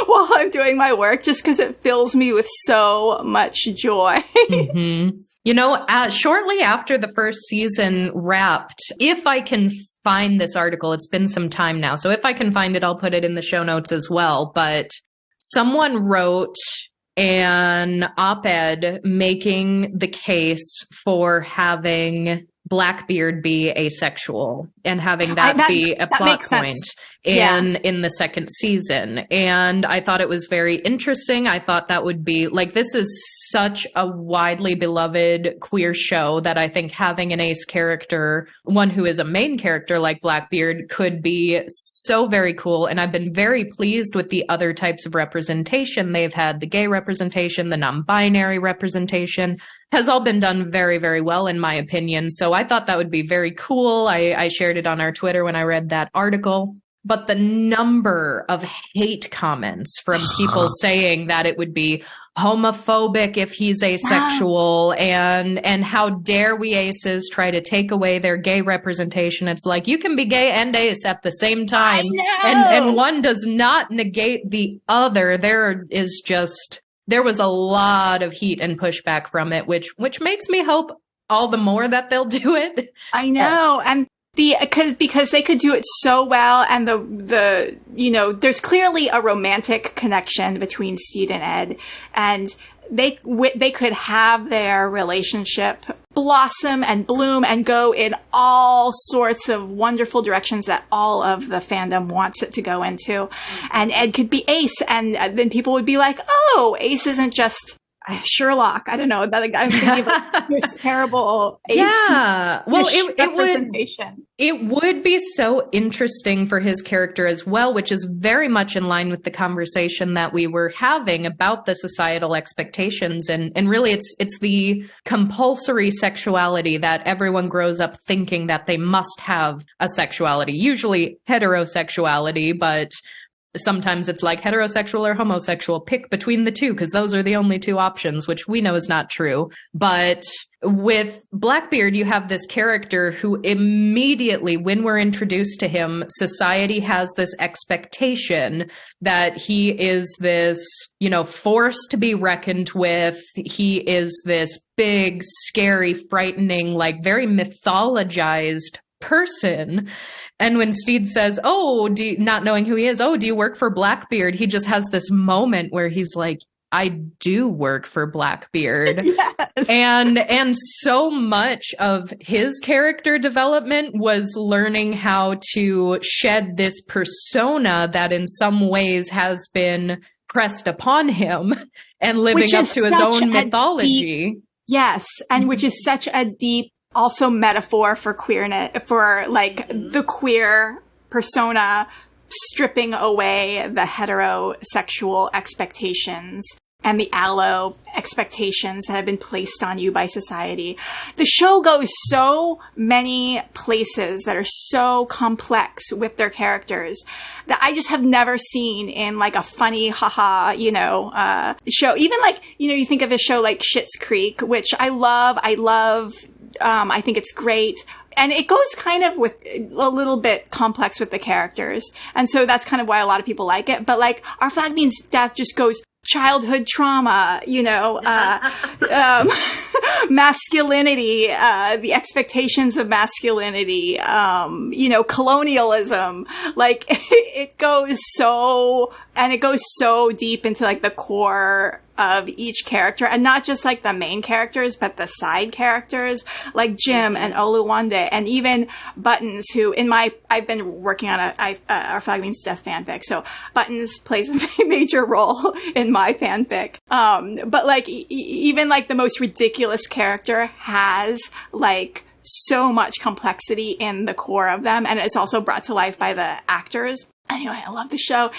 while I'm doing my work, just because it fills me with so much joy. Mm-hmm. You know, shortly after the first season wrapped, if I can find this article, it's been some time now, so if I can find it, I'll put it in the show notes as well, but someone wrote an op-ed making the case for having Blackbeard be asexual and having that be a plot point in the second season. And I thought it was very interesting. I thought that would be like, this is such a widely beloved queer show that I think having an ace character, one who is a main character like Blackbeard, could be so very cool. And I've been very pleased with the other types of representation. They've had the gay representation, the non-binary representation, has all been done very, very well, in my opinion. So I thought that would be very cool. I shared it on our Twitter when I read that article. But the number of hate comments from people saying that it would be homophobic if he's asexual, and how dare we aces try to take away their gay representation. It's like, you can be gay and ace at the same time. And one does not negate the other. There was a lot of heat and pushback from it, which makes me hope all the more that they'll do it. I know. And because they could do it so well, and there's clearly a romantic connection between Steed and Ed, and they could have their relationship blossom and bloom and go in all sorts of wonderful directions that all of the fandom wants it to go into. And Ed could be Ace, and then people would be like, oh, Ace isn't just Sherlock. I don't know. I'm thinking of this terrible Ace. Yeah. Well, it would be so interesting for his character as well, which is very much in line with the conversation that we were having about the societal expectations. And really it's the compulsory sexuality that everyone grows up thinking that they must have a sexuality, usually heterosexuality, but sometimes it's like heterosexual or homosexual, pick between the two because those are the only two options, which we know is not true. But with Blackbeard, you have this character who immediately, when we're introduced to him, society has this expectation that he is this, force to be reckoned with. He is this big, scary, frightening, like very mythologized person. And when Steed says, not knowing who he is, do you work for Blackbeard? He just has this moment where he's like, I do work for Blackbeard. Yes. And so much of his character development was learning how to shed this persona that in some ways has been pressed upon him and living up to his own mythology. Yes. And which is such a deep also metaphor for queerness, for like the queer persona stripping away the heterosexual expectations and the allo expectations that have been placed on you by society. The show goes so many places that are so complex with their characters that I just have never seen in like a funny, haha, show. Even like, you think of a show like Schitt's Creek, which I love. I think it's great. And it goes kind of with a little bit complex with the characters. And so that's kind of why a lot of people like it. But like Our Flag Means Death just goes childhood trauma, masculinity, the expectations of masculinity, colonialism. Like it goes so deep into like the core of each character, and not just like the main characters, but the side characters like Jim and Oluwande, and even Buttons, who I've been working on Our Flag Means Death fanfic, so Buttons plays a major role in my fanfic. But like even like the most ridiculous character has like so much complexity in the core of them, and it's also brought to life by the actors. Anyway, I love the show.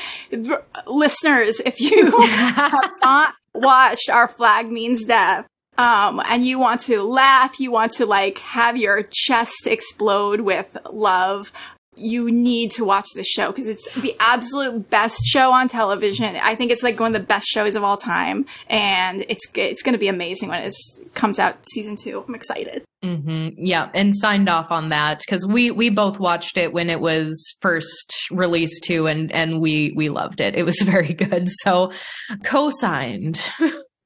Listeners, if you have not watched Our Flag Means Death, and you want to laugh, you want to like have your chest explode with love, you need to watch this show because it's the absolute best show on television. I think it's like one of the best shows of all time, and it's going to be amazing when it comes out season 2. I'm excited. Mm-hmm. Yeah, and signed off on that because we both watched it when it was first released too, and we loved it. It was very good. So co-signed.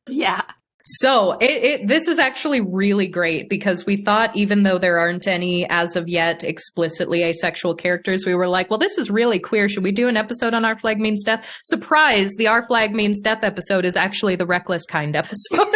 Yeah. So this is actually really great because we thought, even though there aren't any as of yet explicitly asexual characters, we were like, well, this is really queer. Should we do an episode on Our Flag Means Death? Surprise, the Our Flag Means Death episode is actually the reckless kind episode.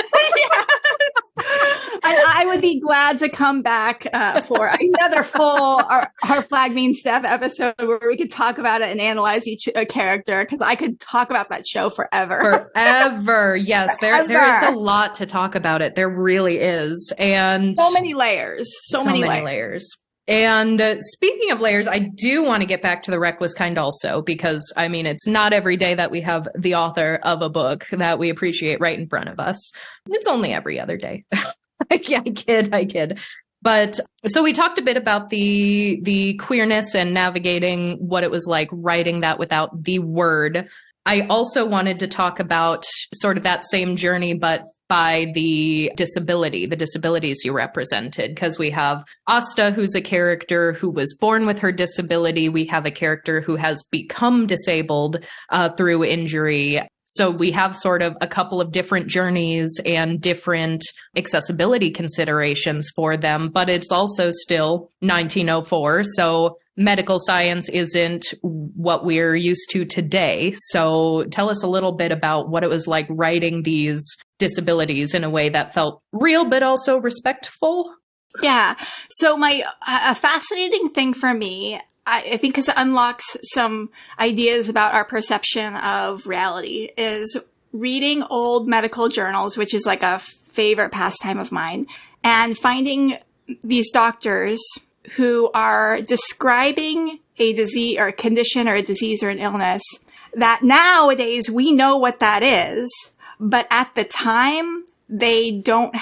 I would be glad to come back for another full Our Flag Means Death episode where we could talk about it and analyze each character, because I could talk about that show forever. Forever. Yes, there is a lot to talk about it. There really is. And so many layers. So many layers. And speaking of layers, I do want to get back to the reckless kind also, because I mean, it's not every day that we have the author of a book that we appreciate right in front of us. It's only every other day. I kid. But so we talked a bit about the queerness and navigating what it was like writing that without the word. I also wanted to talk about sort of that same journey, but by the disabilities you represented, because we have Asta, who's a character who was born with her disability. We have a character who has become disabled through injury. So we have sort of a couple of different journeys and different accessibility considerations for them, but it's also still 1904. So medical science isn't what we're used to today. So tell us a little bit about what it was like writing these disabilities in a way that felt real, but also respectful. Yeah. So a fascinating thing for me, I think, because it unlocks some ideas about our perception of reality, is reading old medical journals, which is like a favorite pastime of mine, and finding these doctors who are describing a disease or a condition or a disease or an illness that nowadays we know what that is, but at the time they don't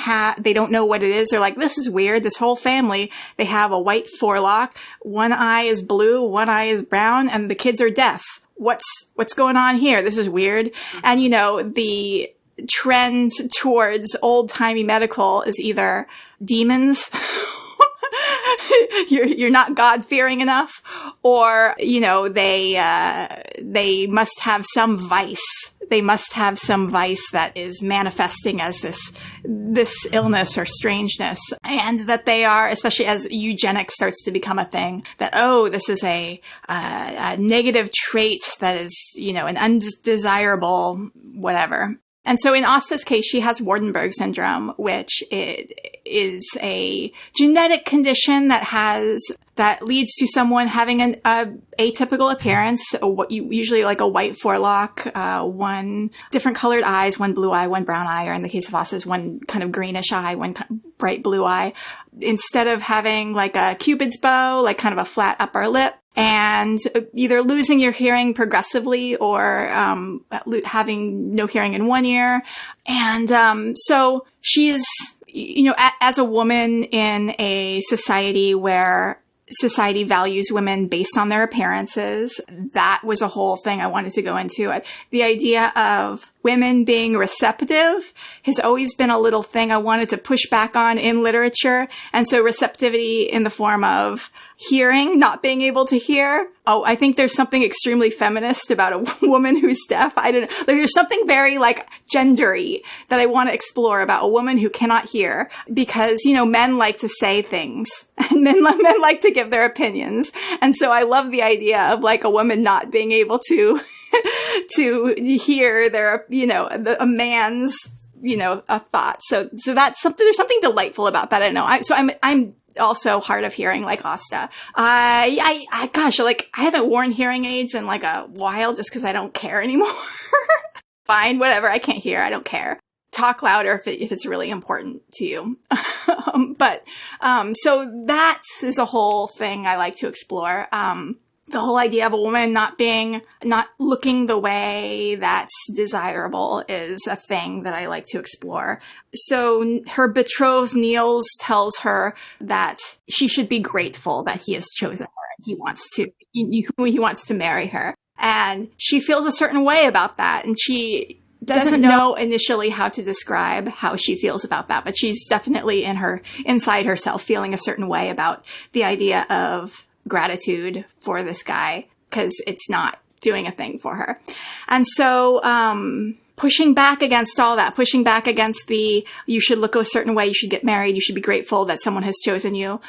know what it is. They're like, this is weird. This whole family, they have a white forelock. One eye is blue, one eye is brown, and the kids are deaf. what's going on here? This is weird. And, you know, the trend towards old-timey medical is either demons, you're not God-fearing enough, or, you know, they must have some vice. They must have some vice that is manifesting as this illness or strangeness, and that they are, especially as eugenics starts to become a thing, that, oh, this is a negative trait that is, you know, an undesirable whatever. And so in Asta's case, she has Waardenburg syndrome, which is a genetic condition that leads to someone having an atypical appearance, usually like a white forelock, one different colored eyes, one blue eye, one brown eye, or in the case of Asta's, one kind of greenish eye, one bright blue eye. Instead of having like a Cupid's bow, like kind of a flat upper lip, and either losing your hearing progressively or having no hearing in one ear. And so she's, you know, as a woman in a society where society values women based on their appearances, that was a whole thing I wanted to go into. The idea of women being receptive has always been a little thing I wanted to push back on in literature. And so receptivity in the form of hearing, not being able to hear. Oh, I think there's something extremely feminist about a woman who's deaf. I don't know. Like, there's something very like gendery that I want to explore about a woman who cannot hear, because, you know, men like to say things and men like to give their opinions. And so I love the idea of like a woman not being able to to hear their, you know, a man's, you know, a thought. So that's something, there's something delightful about that. I don't know. I'm also hard of hearing like Asta. Gosh, like I haven't worn hearing aids in like a while just because I don't care anymore. Fine, whatever. I can't hear. I don't care. Talk louder if it's really important to you. So that is a whole thing I like to explore. The whole idea of a woman not looking the way that's desirable is a thing that I like to explore. So her betrothed Niels tells her that she should be grateful that he has chosen her. He wants to marry her. And she feels a certain way about that. And she doesn't know initially how to describe how she feels about that, but she's definitely inside herself feeling a certain way about the idea of gratitude for this guy, because it's not doing a thing for her. And so, pushing back against all that, pushing back against you should look a certain way, you should get married, you should be grateful that someone has chosen you.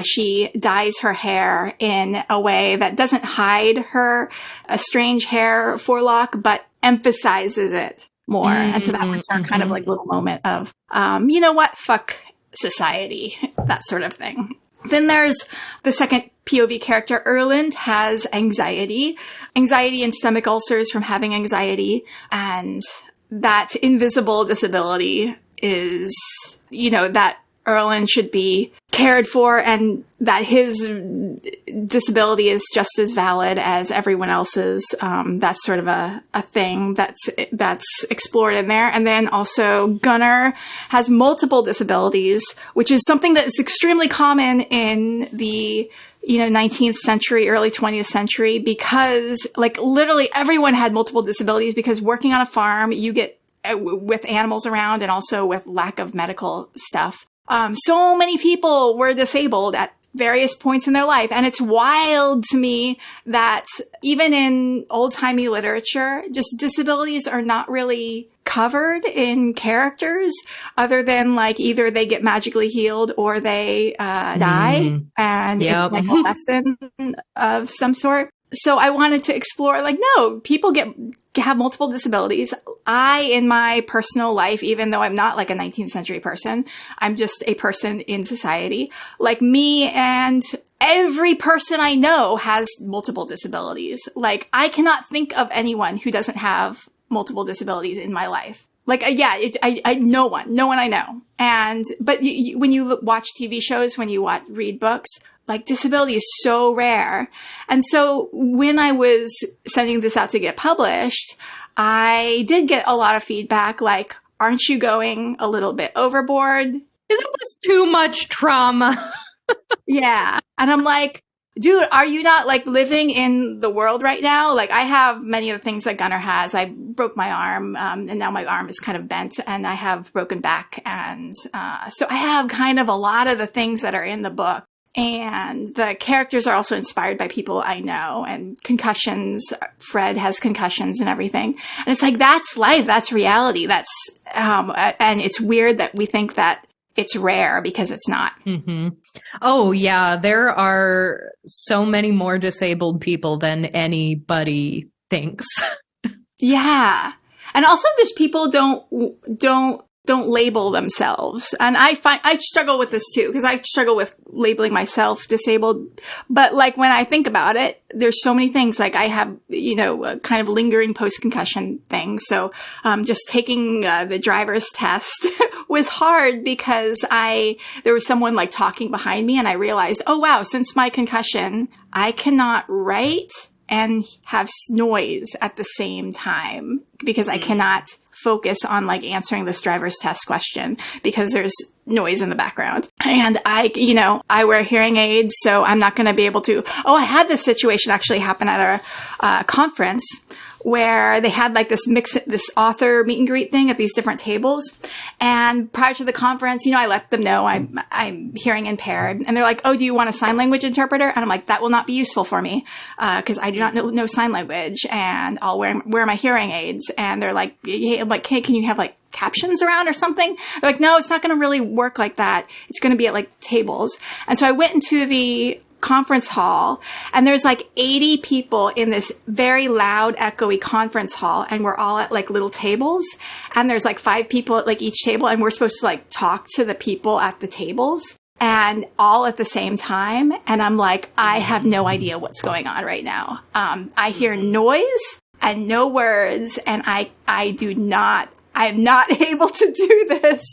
She dyes her hair in a way that doesn't hide her strange hair forelock, but emphasizes it more. And so that was her kind of like little moment of, you know what, fuck society, that sort of thing. Then there's the second POV character. Erland has anxiety and stomach ulcers from having anxiety. And that invisible disability is, you know, that Erland should be cared for, and that his disability is just as valid as everyone else's. That's sort of a thing that's explored in there. And then also Gunnar has multiple disabilities, which is something that is extremely common in the 19th century, early 20th century, because like literally everyone had multiple disabilities, because working on a farm, you get with animals around and also with lack of medical stuff. So many people were disabled at various points in their life. And it's wild to me that even in old-timey literature, just disabilities are not really covered in characters, other than like either they get magically healed or they die. And it's like a lesson of some sort. So I wanted to explore, like, no, people have multiple disabilities. In my personal life, even though I'm not like a 19th century person, I'm just a person in society. Like me and every person I know has multiple disabilities. Like I cannot think of anyone who doesn't have multiple disabilities in my life. Like, no one I know. But when you watch TV shows, when you read books, like disability is so rare. And so when I was sending this out to get published, I did get a lot of feedback like, aren't you going a little bit overboard? Isn't this too much trauma? Yeah. And I'm like, Dude, are you not like living in the world right now? Like I have many of the things that Gunnar has. I broke my arm, and now my arm is kind of bent, and I have broken back. And so I have kind of a lot of the things that are in the book. And the characters are also inspired by people I know, and concussions. Fred has concussions and everything. And it's like, that's life. That's reality. That's, and it's weird that we think that it's rare because it's not. Mm-hmm. Oh, yeah. There are so many more disabled people than anybody thinks. Yeah. And also there's people don't label themselves. And I struggle with this too, because I struggle with labeling myself disabled. But like when I think about it, there's so many things. Like I have, a kind of lingering post-concussion thing. So, just taking the driver's test was hard because there was someone like talking behind me, and I realized, oh wow, since my concussion, I cannot write and have noise at the same time because I cannot focus on like answering this driver's test question because there's noise in the background. And I wear hearing aids, so I'm not going to be able to. Oh, I had this situation actually happen at a conference where they had like this author meet and greet thing at these different tables. And prior to the conference, I let them know I'm hearing impaired. And they're like, oh, do you want a sign language interpreter? And I'm like, that will not be useful for me, because I do not know sign language, and I'll wear my hearing aids. And they're like, hey, like, hey, can you have like captions around or something? They're like, no, it's not going to really work like that. It's going to be at like tables. And so I went into the conference hall, and there's like 80 people in this very loud, echoey conference hall, and we're all at like little tables, and there's like 5 people at like each table, and we're supposed to like talk to the people at the tables, and all at the same time. And I'm like, I have no idea what's going on right now. I hear noise and no words, and I'm not able to do this.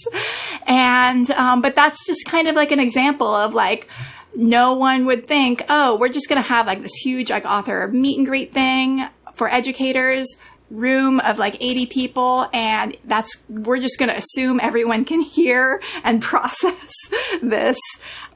And but that's just kind of like an example of like, no one would think, oh, we're just going to have like this huge like author meet and greet thing for educators, room of like 80 people, and we're just going to assume everyone can hear and process this.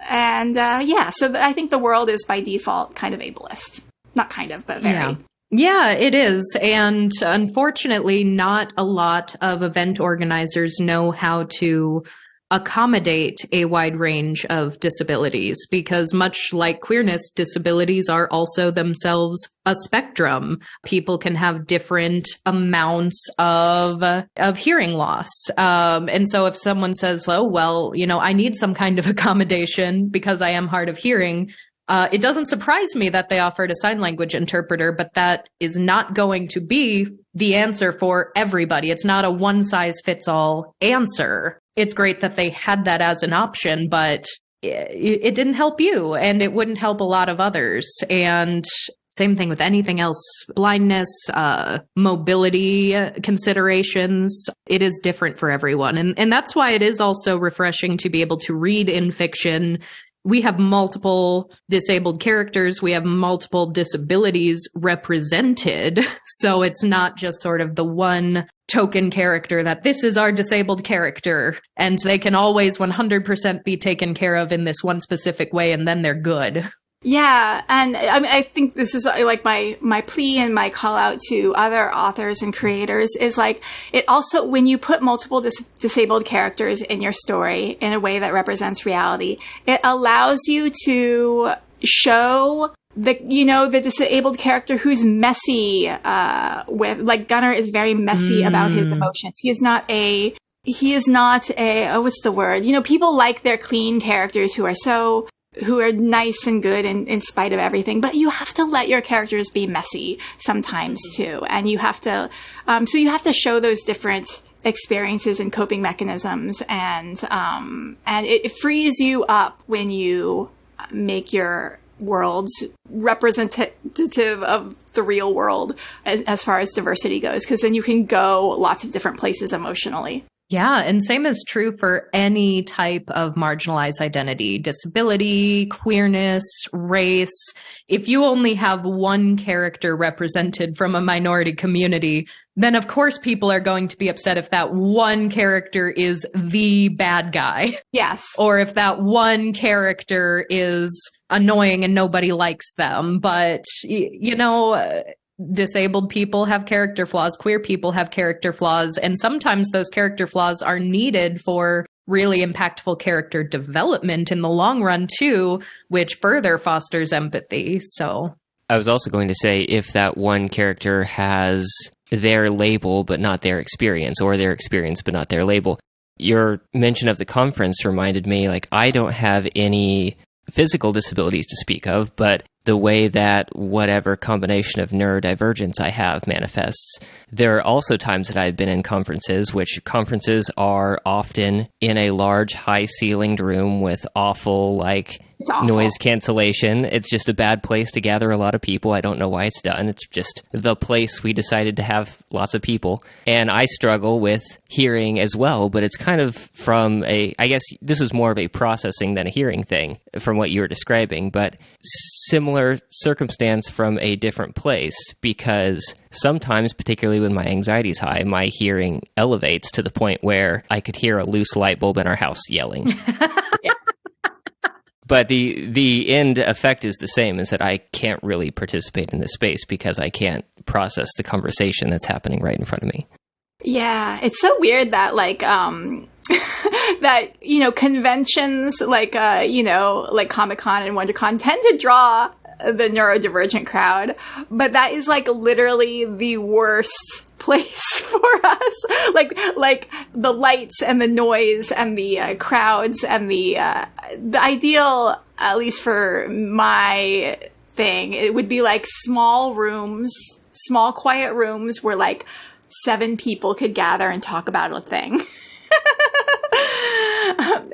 And so I think the world is by default kind of ableist. Not kind of, but very. Yeah. Yeah, it is. And unfortunately, not a lot of event organizers know how to accommodate a wide range of disabilities, because much like queerness, disabilities are also themselves a spectrum. People can have different amounts of hearing loss. And so if someone says, oh, well, I need some kind of accommodation because I am hard of hearing, it doesn't surprise me that they offered a sign language interpreter, but that is not going to be the answer for everybody. It's not a one-size-fits-all answer. It's great that they had that as an option, but it didn't help you, and it wouldn't help a lot of others. And same thing with anything else, blindness, mobility considerations. It is different for everyone. And that's why it is also refreshing to be able to read in fiction. We have multiple disabled characters. We have multiple disabilities represented. So it's not just sort of the one token character that this is our disabled character, and they can always 100% be taken care of in this one specific way, and then they're good. Yeah, and I think this is like my plea and my call out to other authors and creators is like, it also, when you put multiple disabled characters in your story in a way that represents reality, it allows you to show the disabled character who's messy, with, like, Gunnar is very messy about his emotions. He is not a, what's the word? People like their clean characters who are nice and good in spite of everything, but you have to let your characters be messy sometimes too. And you have to, so you have to show those different experiences and coping mechanisms, and it frees you up when you make your worlds representative of the real world as far as diversity goes, because then you can go lots of different places emotionally. Yeah, and same is true for any type of marginalized identity, disability, queerness, race. If you only have one character represented from a minority community, then of course people are going to be upset if that one character is the bad guy. Yes. Or if that one character is annoying and nobody likes them. But, disabled people have character flaws, queer people have character flaws, and sometimes those character flaws are needed for really impactful character development in the long run too, which further fosters empathy. So I was also going to say, if that one character has their label but not their experience, or their experience but not their label. Your mention of the conference reminded me, like, I don't have any physical disabilities to speak of, but the way that whatever combination of neurodivergence I have manifests. There are also times that I've been in conferences, which conferences are often in a large, high-ceilinged room with awful, noise cancellation. It's just a bad place to gather a lot of people. I don't know why it's done. It's just the place we decided to have lots of people. And I struggle with hearing as well, but it's kind of from I guess this is more of a processing than a hearing thing from what you were describing, but similar circumstance from a different place, because sometimes, particularly when my anxiety is high, my hearing elevates to the point where I could hear a loose light bulb in our house yelling. But the end effect is the same, is that I can't really participate in this space because I can't process the conversation that's happening right in front of me. Yeah, it's so weird that that, conventions like Comic-Con and WonderCon tend to draw the neurodivergent crowd, but that is literally the worst place for us. Like the lights and the noise and the crowds and the ideal, at least for my thing, it would be small rooms, small quiet rooms where 7 people could gather and talk about a thing.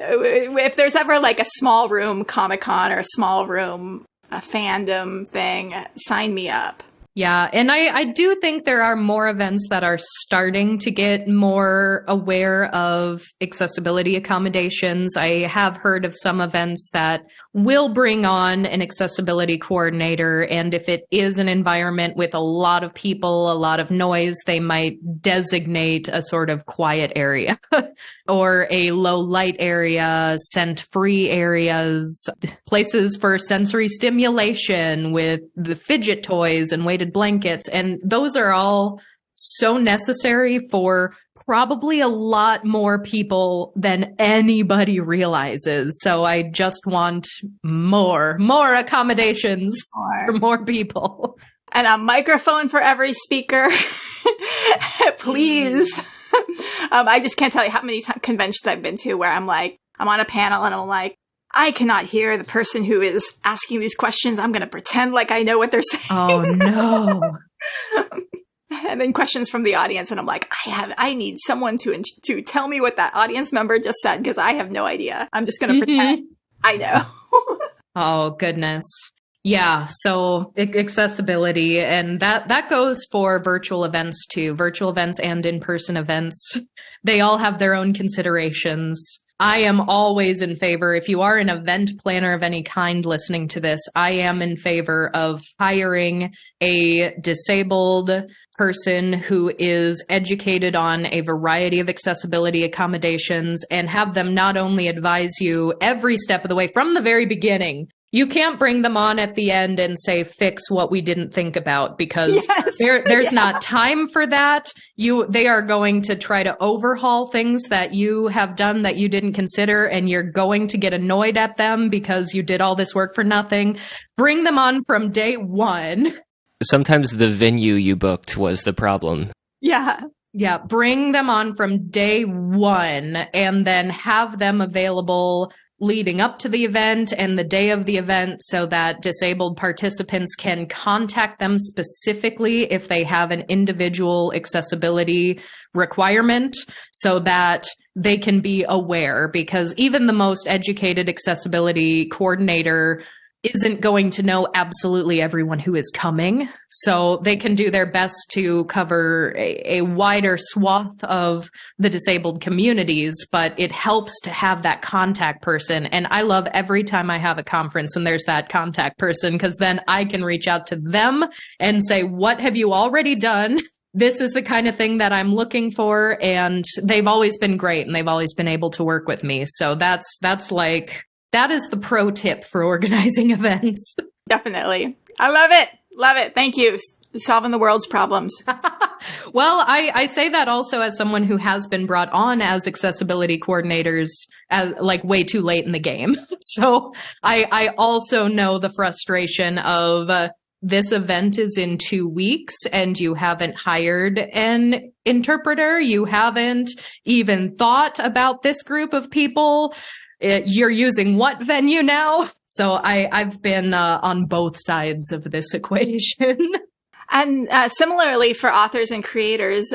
If there's ever a small room Comic-Con or a small room fandom thing, sign me up. Yeah, and I do think there are more events that are starting to get more aware of accessibility accommodations. I have heard of some events that will bring on an accessibility coordinator, and if it is an environment with a lot of people, a lot of noise, they might designate a sort of quiet area or a low light area, scent-free areas, places for sensory stimulation with the fidget toys and weighted blankets. And those are all so necessary for probably a lot more people than anybody realizes. So I just want more accommodations for more people. And a microphone for every speaker. Please. I just can't tell you how many conventions I've been to where I'm on a panel and I'm I cannot hear the person who is asking these questions. I'm going to pretend like I know what they're saying. Oh, no. And then questions from the audience, and I'm I need someone to tell me what that audience member just said, because I have no idea. I'm just going to pretend I know. Oh, goodness. Yeah, so accessibility, and that goes for virtual events too. Virtual events and in-person events, they all have their own considerations. I am always in favor, if you are an event planner of any kind listening to this, I am in favor of hiring a disabled person who is educated on a variety of accessibility accommodations, and have them not only advise you every step of the way from the very beginning. You can't bring them on at the end and say, fix what we didn't think about, because there's not time for that. They are going to try to overhaul things that you have done that you didn't consider, and you're going to get annoyed at them because you did all this work for nothing. Bring them on from day one. Sometimes the venue you booked was the problem. Yeah. Yeah, bring them on from day one, and then have them available leading up to the event and the day of the event, so that disabled participants can contact them specifically if they have an individual accessibility requirement, so that they can be aware. Because even the most educated accessibility coordinator isn't going to know absolutely everyone who is coming. So they can do their best to cover a wider swath of the disabled communities, but it helps to have that contact person. And I love every time I have a conference when there's that contact person, because then I can reach out to them and say, what have you already done? This is the kind of thing that I'm looking for. And they've always been great, and they've always been able to work with me. So that is the pro tip for organizing events. Definitely. I love it. Love it. Thank you. Solving the world's problems. Well, I say that also as someone who has been brought on as accessibility coordinators like way too late in the game. So I also know the frustration of this event is in 2 weeks and you haven't hired an interpreter. You haven't even thought about this group of people. You're using what venue now? So I've been on both sides of this equation. And similarly for authors and creators,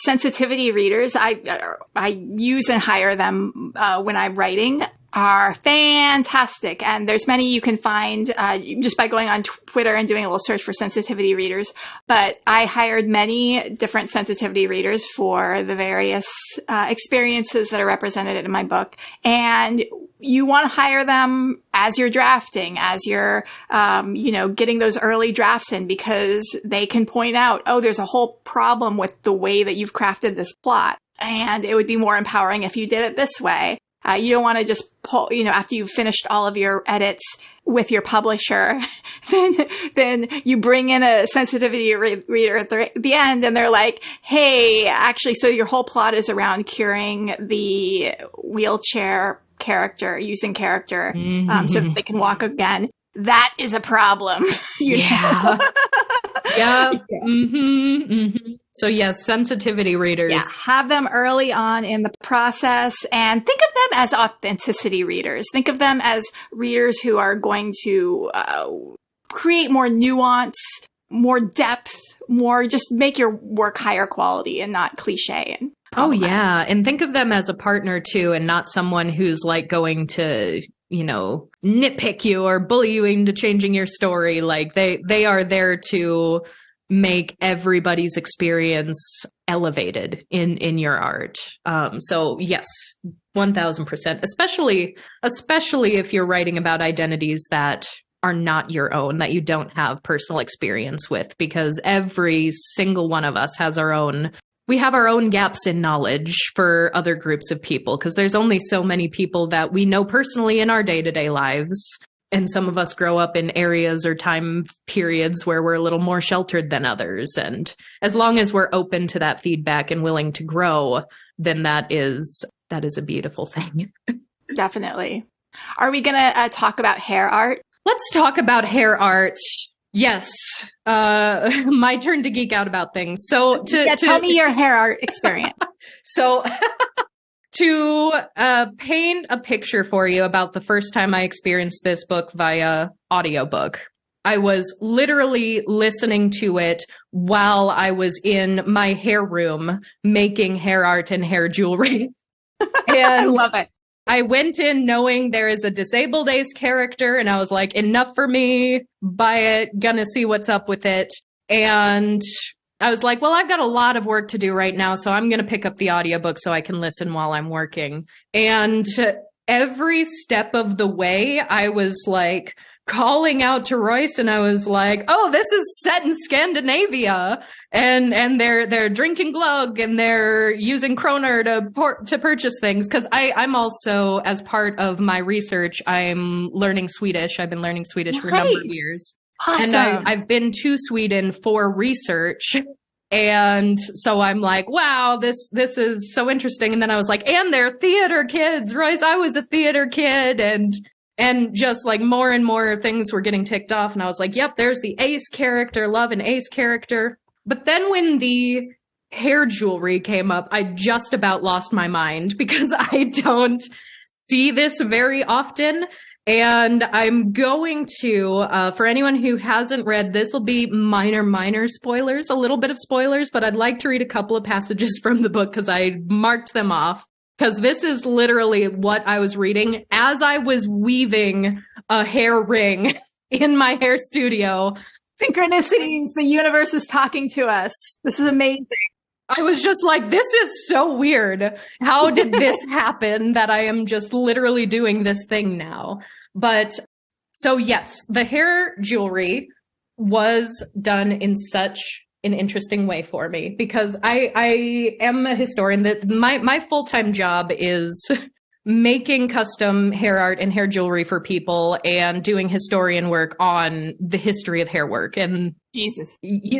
sensitivity readers, I use and hire them when I'm writing, are fantastic. And there's many you can find just by going on Twitter and doing a little search for sensitivity readers. But I hired many different sensitivity readers for the various experiences that are represented in my book. And you want to hire them as you're drafting, as you're, getting those early drafts in, because they can point out, oh, there's a whole problem with the way that you've crafted this plot. And it would be more empowering if you did it this way. You don't want to just pull, after you've finished all of your edits with your publisher, then you bring in a sensitivity reader at the end and they're like, hey, actually, so your whole plot is around curing the wheelchair character, using character, so that they can walk again. That is a problem. Yeah. Yeah. So yes, sensitivity readers. Yeah, have them early on in the process and think of them as authenticity readers. Think of them as readers who are going to create more nuance, more depth, more just make your work higher quality and not cliche. And oh yeah, and think of them as a partner too, and not someone who's like going to nitpick you or bully you into changing your story. Like they are there to make everybody's experience elevated in your art. So yes, 1000%, especially if you're writing about identities that are not your own, that you don't have personal experience with, because every single one of us has we have our own gaps in knowledge for other groups of people, because there's only so many people that we know personally in our day-to-day lives. And some of us grow up in areas or time periods where we're a little more sheltered than others. And as long as we're open to that feedback and willing to grow, then that is a beautiful thing. Definitely. Are we going to talk about hair art? Let's talk about hair art. Yes. My turn to geek out about things. So tell me your hair art experience. So to paint a picture for you about the first time I experienced this book via audiobook, I was literally listening to it while I was in my hair room making hair art and hair jewelry. And I love it. I went in knowing there is a disabled ace character, and I was like, enough for me, buy it, gonna see what's up with it. And I was like, well, I've got a lot of work to do right now, so I'm gonna pick up the audiobook so I can listen while I'm working. And every step of the way, I was like calling out to Royce, and I was like, oh, this is set in Scandinavia. And they're drinking glögg and they're using kroner to purchase things. Cause I'm also, as part of my research, I'm learning Swedish. I've been learning Swedish for a number of years. Awesome. And I've been to Sweden for research. And so I'm like, wow, this is so interesting. And then I was like, and they're theater kids. Royce, I was a theater kid. And just like more and more things were getting ticked off. And I was like, yep, there's the ace character, love an ace character. But then when the hair jewelry came up, I just about lost my mind, because I don't see this very often. And I'm going to, for anyone who hasn't read, this will be minor spoilers, a little bit of spoilers, but I'd like to read a couple of passages from the book because I marked them off. Because this is literally what I was reading as I was weaving a hair ring in my hair studio. Synchronicities. The universe is talking to us. This is amazing. I was just like, this is so weird. How did this happen that I am just literally doing this thing now? But so yes, the hair jewelry was done in such an interesting way for me because I am a historian. That my full-time job is making custom hair art and hair jewelry for people and doing historian work on the history of hair work. And Jesus.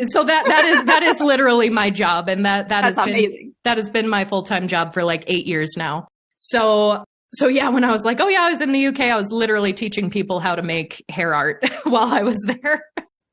So that is literally my job. And That's amazing. That has been my full-time job for like 8 years now. So yeah, when I was like, oh yeah, I was in the UK, I was literally teaching people how to make hair art while I was there.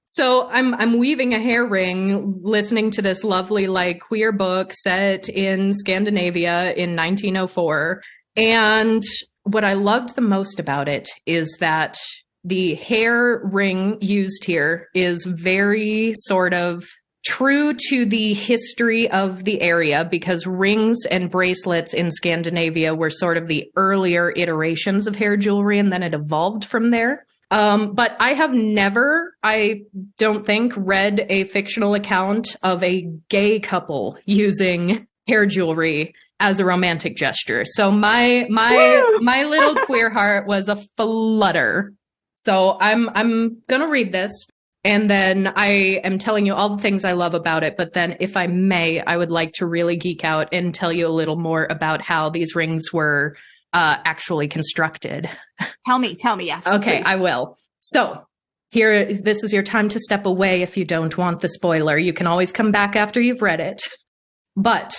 So I'm weaving a hair ring, listening to this lovely like queer book set in Scandinavia in 1904. And what I loved the most about it is that the hair ring used here is very sort of true to the history of the area you rings and bracelets in Scandinavia were sort of the earlier iterations of hair jewelry, and then it evolved from there. But I have never, I don't think, read a fictional account of a gay couple using hair jewelry as a romantic gesture. So my little queer heart was a flutter. So I'm going to read this, and then I am telling you all the things I love about it. But then if I may, I would like to really geek out and tell you a little more about how these rings were actually constructed. Tell me, yes. Okay, please. I will. So this is your time to step away if you don't want the spoiler. You can always come back after you've read it. But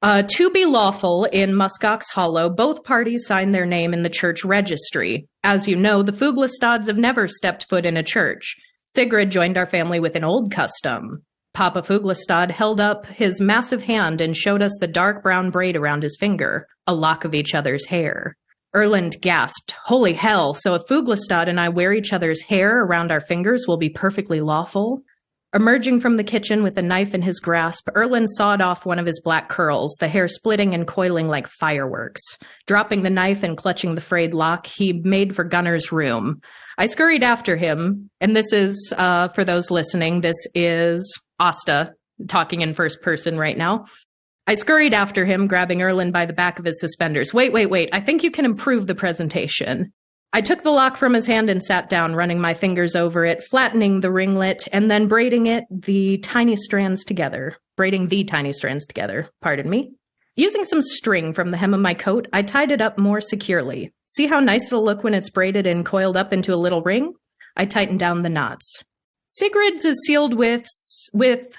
to be lawful in Muskox Hollow, both parties signed their name in the church registry. As you know, the Fuglastads have never stepped foot in a church. Sigrid joined our family with an old custom. Papa Fuglastad held up his massive hand and showed us the dark brown braid around his finger, a lock of each other's hair. Erland gasped, "Holy hell, so if Fuglastad and I wear each other's hair around our fingers will be perfectly lawful?" Emerging from the kitchen with a knife in his grasp, Erland sawed off one of his black curls, the hair splitting and coiling like fireworks. Dropping the knife and clutching the frayed lock, he made for Gunnar's room. I scurried after him, and this is, for those listening, this is Asta talking in first person right now. I scurried after him, grabbing Erland by the back of his suspenders. Wait, I think you can improve the presentation. I took the lock from his hand and sat down, running my fingers over it, flattening the ringlet, and then braiding the tiny strands together. Pardon me. Using some string from the hem of my coat, I tied it up more securely. See how nice it'll look when it's braided and coiled up into a little ring? I tightened down the knots. Sigrid's is sealed with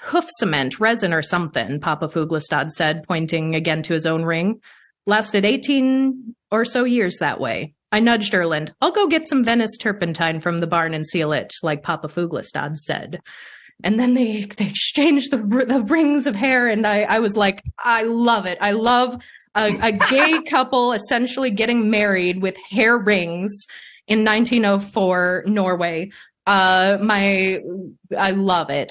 hoof cement, resin or something, Papa Fuglastad said, pointing again to his own ring. Lasted 18 or so years that way. I nudged Erland. I'll go get some Venice turpentine from the barn and seal it, like Papa Fuglastad said. And then they exchanged the rings of hair, and I was like, I love it. I love a gay couple essentially getting married with hair rings in 1904 Norway. I love it.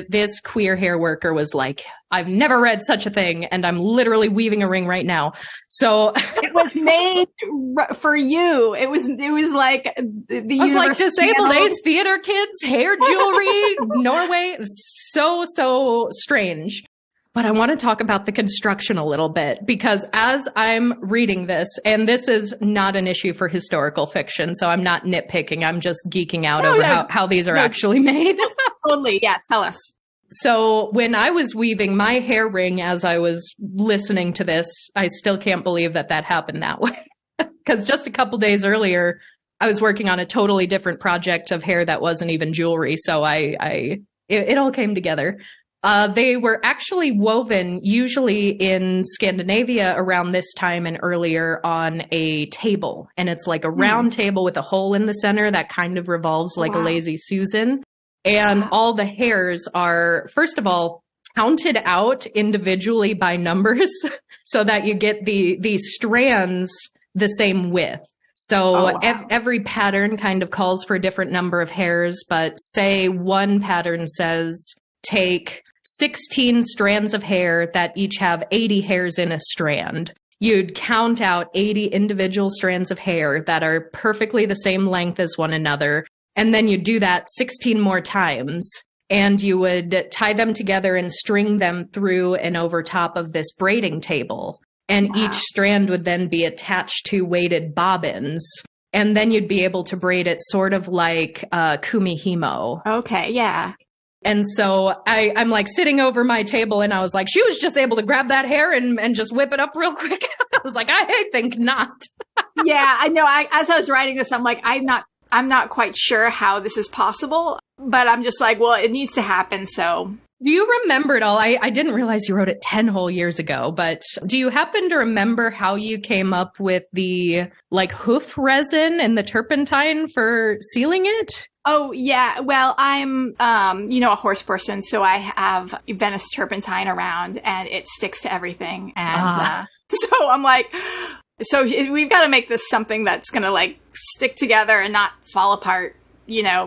This queer hair worker was like, I've never read such a thing, and I'm literally weaving a ring right now. So it was made for you. It was like the I was like, disabled ace theater kids, hair jewelry, Norway. It was so strange. But I want to talk about the construction a little bit, because as I'm reading this, and this is not an issue for historical fiction, so I'm not nitpicking. I'm just geeking out over how these are actually made. Totally. Yeah. Tell us. So when I was weaving my hair ring as I was listening to this, I still can't believe that happened that way. Because just a couple days earlier, I was working on a totally different project of hair that wasn't even jewelry. So it all came together. They were actually woven usually in Scandinavia around this time and earlier on a table. And it's like a round table with a hole in the center that kind of revolves like a lazy Susan. And all the hairs are, first of all, counted out individually by numbers so that you get the strands the same width. So every pattern kind of calls for a different number of hairs. But say one pattern says take 16 strands of hair that each have 80 hairs in a strand. you'd count out 80 individual strands of hair that are perfectly the same length as one another. And then you'd do that 16 more times. And you would tie them together and string them through and over top of this braiding table. And each strand would then be attached to weighted bobbins. And then you'd be able to braid it sort of like kumihimo. Okay, yeah. And so I'm like sitting over my table and I was like, she was just able to grab that hair and just whip it up real quick. I was like, I think not. Yeah, I know. As I was writing this, I'm like, I'm not quite sure how this is possible, but I'm just like, well, it needs to happen. So do you remember it all? I didn't realize you wrote it 10 whole years ago, but do you happen to remember how you came up with the like hoof resin and the turpentine for sealing it? Oh, yeah. Well, I'm, a horse person, so I have Venice turpentine around and it sticks to everything. And so I'm like, so we've got to make this something that's going to like stick together and not fall apart,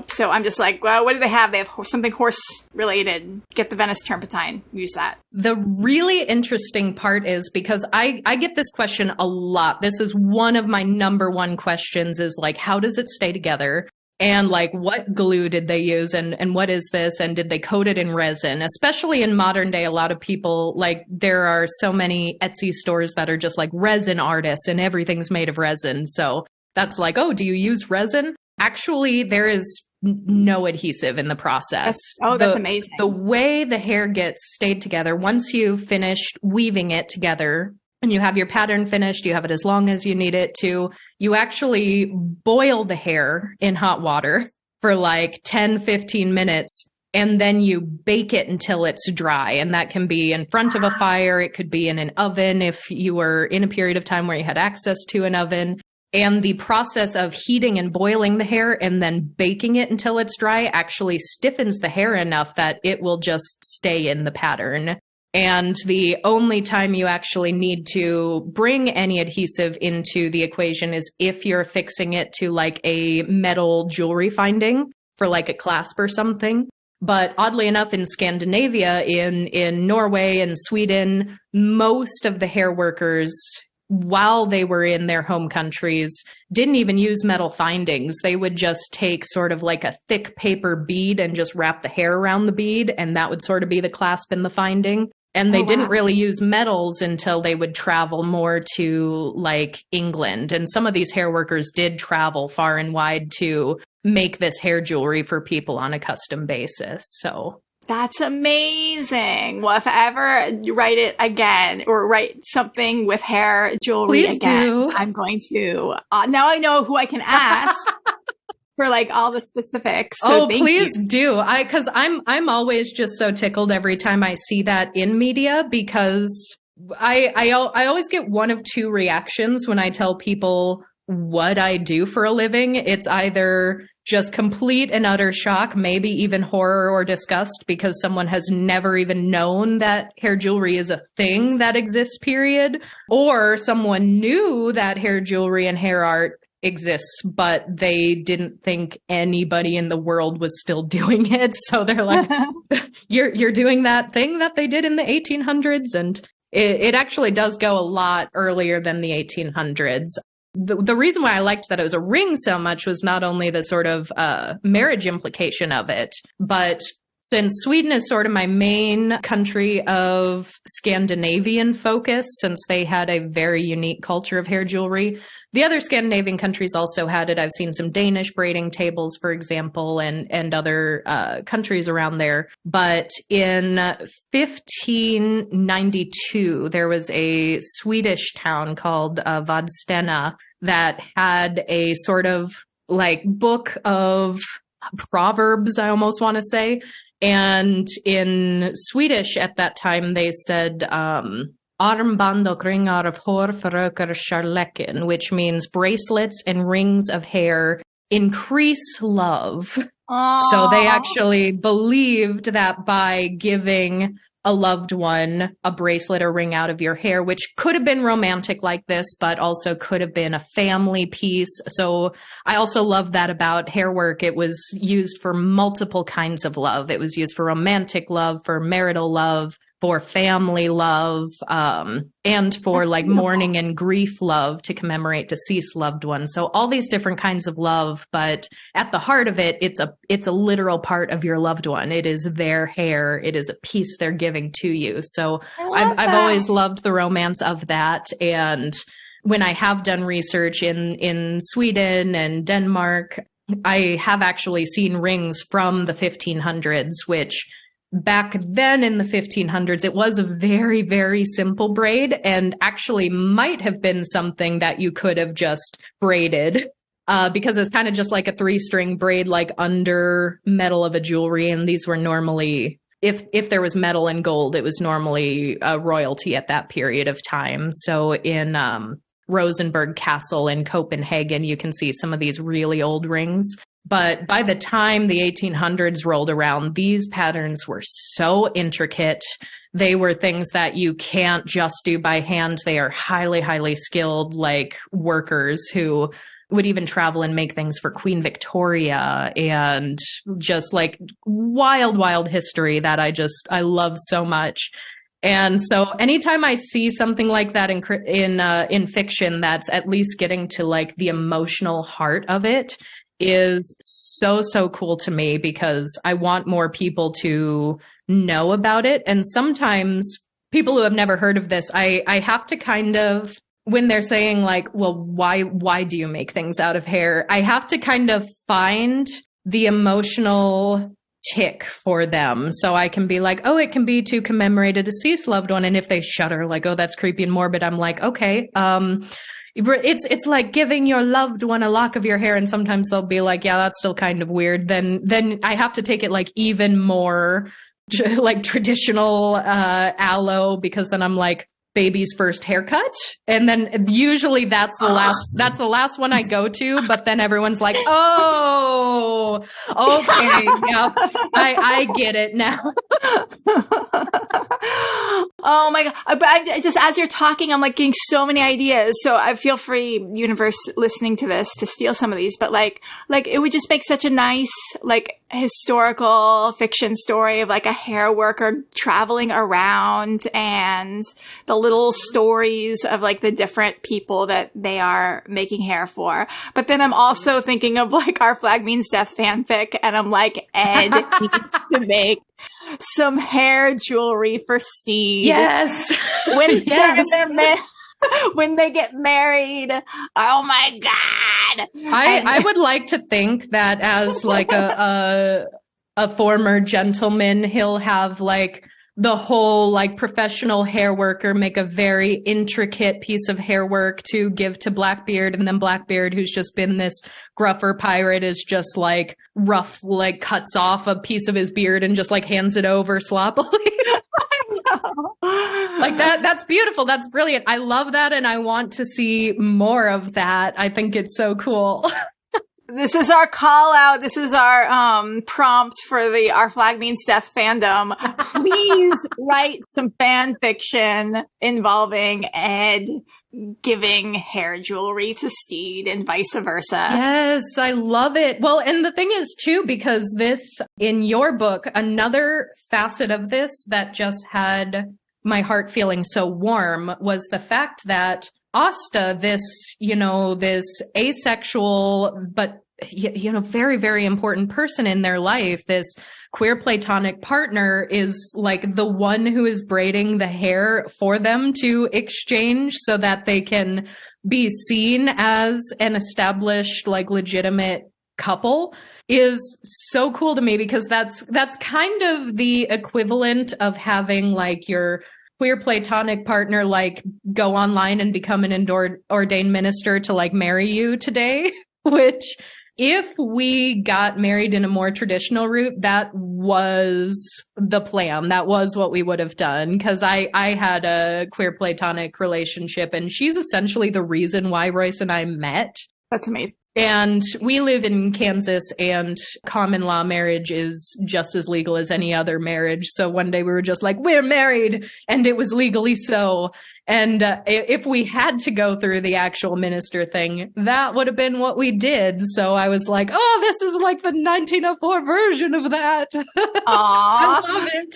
So I'm just like, well, what do they have? They have something horse related. Get the Venice turpentine. Use that. The really interesting part is because I get this question a lot. This is one of my number one questions is like, how does it stay together? And like, what glue did they use and what is this? And did they coat it in resin? Especially in modern day, a lot of people, like there are so many Etsy stores that are just like resin artists and everything's made of resin. So that's like, oh, do you use resin? Actually, there is no adhesive in the process. That's amazing. The way the hair gets stayed together, once you've finished weaving it together, and you have your pattern finished, you have it as long as you need it to, you actually boil the hair in hot water for like 10, 15 minutes, and then you bake it until it's dry. And that can be in front of a fire. It could be in an oven if you were in a period of time where you had access to an oven. And the process of heating and boiling the hair and then baking it until it's dry actually stiffens the hair enough that it will just stay in the pattern. And the only time you actually need to bring any adhesive into the equation is if you're fixing it to like a metal jewelry finding for like a clasp or something. But oddly enough, in Scandinavia, in Norway and Sweden, most of the hair workers, while they were in their home countries, didn't even use metal findings. They would just take sort of like a thick paper bead and just wrap the hair around the bead. And that would sort of be the clasp and the finding. And they didn't really use metals until they would travel more to like England. And some of these hair workers did travel far and wide to make this hair jewelry for people on a custom basis. So that's amazing. Well, if I ever write it again or write something with hair jewelry again, I'm going to. Now I know who I can ask. For like all the specifics. So please do. Because I'm always just so tickled every time I see that in media because I always get one of two reactions when I tell people what I do for a living. It's either just complete and utter shock, maybe even horror or disgust because someone has never even known that hair jewelry is a thing that exists, period. Or someone knew that hair jewelry and hair art exists, but they didn't think anybody in the world was still doing it. So they're like, you're doing that thing that they did in the 1800s. And it actually does go a lot earlier than the 1800s. The reason why I liked that it was a ring so much was not only the sort of marriage implication of it, but since Sweden is sort of my main country of Scandinavian focus, since they had a very unique culture of hair jewelry, the other Scandinavian countries also had it. I've seen some Danish braiding tables, for example, and other countries around there. But in 1592, there was a Swedish town called Vadstena that had a sort of like book of proverbs, I almost want to say. And in Swedish at that time, they said, armband och ringar av hår förökar kärleken, which means bracelets and rings of hair increase love. Aww. So they actually believed that by giving a loved one a bracelet or ring out of your hair, which could have been romantic like this, but also could have been a family piece. So I also love that about hair work. It was used for multiple kinds of love. It was used for romantic love, for marital love, for family love, and for That's like beautiful. mourning and grief love to commemorate deceased loved ones. So all these different kinds of love, but at the heart of it, it's a literal part of your loved one. It is their hair. It is a piece they're giving to you. So I've always loved the romance of that. And when I have done research in Sweden and Denmark, I have actually seen rings from the 1500s, which back then in the 1500s, it was a very, very simple braid and actually might have been something that you could have just braided because it's kind of just like a 3-string braid, like under metal of a jewelry. And these were normally, if there was metal and gold, it was normally royalty at that period of time. So in Rosenborg Castle in Copenhagen, you can see some of these really old rings. But by the time the 1800s rolled around, these patterns were so intricate. They were things that you can't just do by hand. They are highly, highly skilled, like workers who would even travel and make things for Queen Victoria, and just like wild, wild history that I love so much. And so anytime I see something like that in fiction that's at least getting to like the emotional heart of it, is so, so cool to me, because I want more people to know about it. And sometimes people who have never heard of this, I have to kind of, when they're saying like, well, why do you make things out of hair? I have to kind of find the emotional tick for them. So I can be like, oh, it can be to commemorate a deceased loved one. And if they shudder like, oh, that's creepy and morbid, I'm like, okay, it's like giving your loved one a lock of your hair, and sometimes they'll be like, yeah, that's still kind of weird. Then I have to take it like even more like traditional aloe, because then I'm like, baby's first haircut, and then usually that's the last one I go to. But then everyone's like, oh, okay, yeah, I get it now. Oh my God. But I just, as you're talking, I'm like getting so many ideas. So I feel free, universe, listening to this, to steal some of these. But like it would just make such a nice, like, historical fiction story of like a hair worker traveling around, and the little stories of like the different people that they are making hair for. But then I'm also thinking of like Our Flag Means Death fanfic, and I'm like, Ed needs to make some hair jewelry for Steve. Yes. When they get married. Oh my God. I would like to think that as like a former gentleman, he'll have like the whole like professional hair worker make a very intricate piece of hair work to give to Blackbeard, and then Blackbeard, who's just been this gruffer pirate, is just like rough, like cuts off a piece of his beard and just like hands it over sloppily. Like that's beautiful. That's brilliant. I love that, and I want to see more of that. I think it's so cool. This is our call out. This is our prompt for the Our Flag Means Death fandom. Please write some fan fiction involving Ed giving hair jewelry to Steed and vice versa. Yes, I love it. Well, and the thing is too, because this, in your book, another facet of this that just had my heart feeling so warm was the fact that Asta, this asexual, but, very, very important person in their life, this queer platonic partner, is like the one who is braiding the hair for them to exchange so that they can be seen as an established, like, legitimate couple, is so cool to me, because that's kind of the equivalent of having like your queer platonic partner like go online and become an ordained minister to like marry you today, which, if we got married in a more traditional route, that was the plan. That was what we would have done, because I had a queer platonic relationship, and she's essentially the reason why Royce and I met. That's amazing. And we live in Kansas, and common law marriage is just as legal as any other marriage. So one day we were just like, we're married, and it was legally so. And if we had to go through the actual minister thing, that would have been what we did. So I was like, oh, this is like the 1904 version of that. Aww. I love it.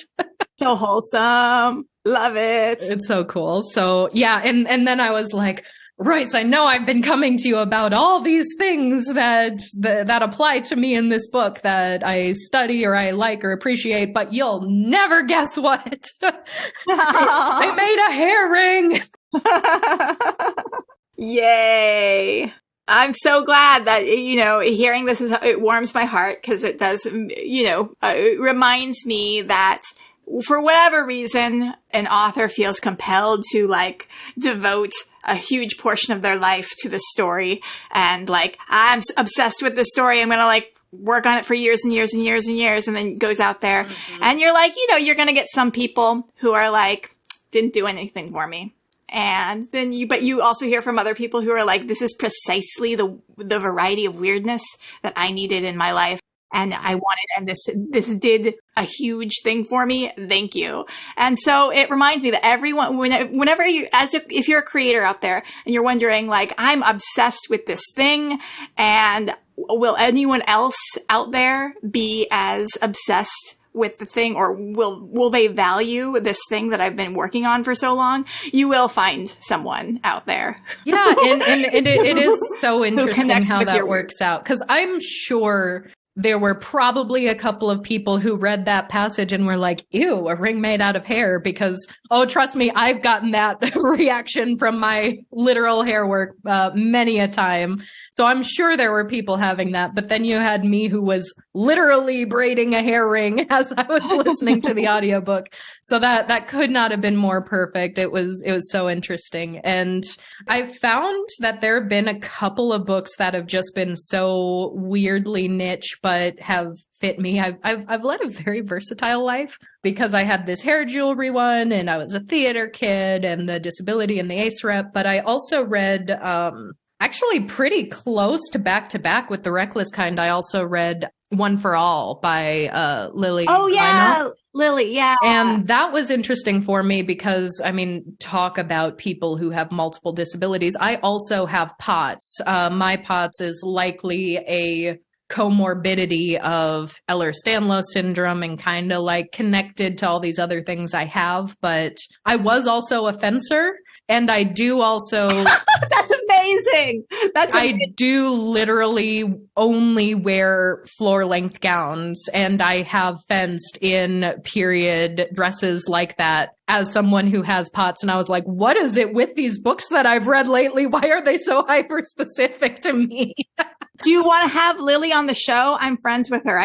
So wholesome. Love it. It's so cool. So yeah, and then I was like, Royce, I know I've been coming to you about all these things that apply to me in this book that I study or I like or appreciate, but you'll never guess what. I made a hair ring. Yay. I'm so glad that, hearing this it warms my heart, because it does, it reminds me that for whatever reason, an author feels compelled to devote a huge portion of their life to the story. And I'm obsessed with the story. I'm going to work on it for years and years and years and years, and then goes out there. Mm-hmm. And you're you're going to get some people who are didn't do anything for me. And then but you also hear from other people who are this is precisely the variety of weirdness that I needed in my life. And I wanted, and this did a huge thing for me. Thank you. And so it reminds me that everyone, whenever if you're a creator out there and you're wondering, I'm obsessed with this thing, and will anyone else out there be as obsessed with the thing, or will they value this thing that I've been working on for so long? You will find someone out there. Yeah. And it is so interesting how that works out. 'Cause I'm sure there were probably a couple of people who read that passage and were like, ew, a ring made out of hair, because, oh, trust me, I've gotten that reaction from my literal hair work many a time. So I'm sure there were people having that. But then you had me who was literally braiding a hair ring as I was listening to the audiobook. So that could not have been more perfect. It was so interesting. And I found that there have been a couple of books that have just been so weirdly niche, but have fit me. I've led a very versatile life, because I had this hair jewelry one, and I was a theater kid, and the disability and the ACE rep. But I also read, actually pretty close to back with The Reckless Kind, I also read One for All by Lily. Oh yeah, Lily, yeah. And that was interesting for me because, talk about people who have multiple disabilities. I also have POTS. My POTS is likely a comorbidity of Ehlers-Danlos syndrome, and kind of connected to all these other things I have. But I was also a fencer, and I do also... That's amazing. I do literally only wear floor-length gowns, and I have fenced in period dresses like that as someone who has POTS. And I was like, what is it with these books that I've read lately? Why are they so hyper-specific to me? Do you want to have Lily on the show? I'm friends with her.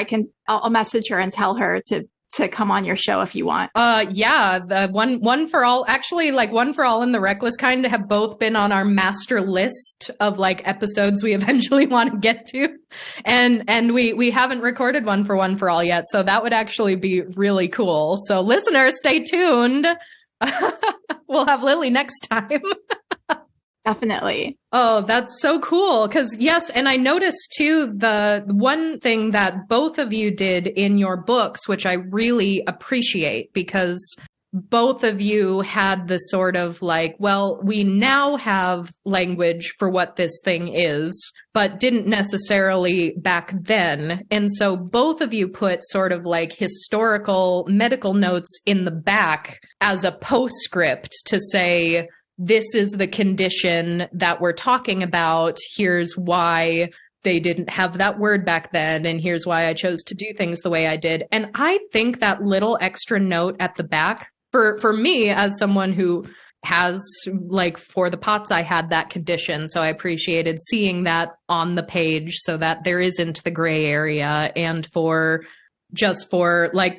I'll message her and tell her to come on your show if you want. Yeah, the one for all, actually, One for All and The Reckless Kind have both been on our master list of episodes we eventually want to get to. And we haven't recorded One for All yet. So that would actually be really cool. So listeners, stay tuned. We'll have Lily next time. Definitely. Oh, that's so cool. Because yes, and I noticed too, the one thing that both of you did in your books, which I really appreciate, because both of you had the sort of well, we now have language for what this thing is, but didn't necessarily back then. And so both of you put sort of historical medical notes in the back as a postscript to say, this is the condition that we're talking about. Here's why they didn't have that word back then. And here's why I chose to do things the way I did. And I think that little extra note at the back, for me, as someone who has, for the POTS, I had that condition. So I appreciated seeing that on the page so that there isn't the gray area. And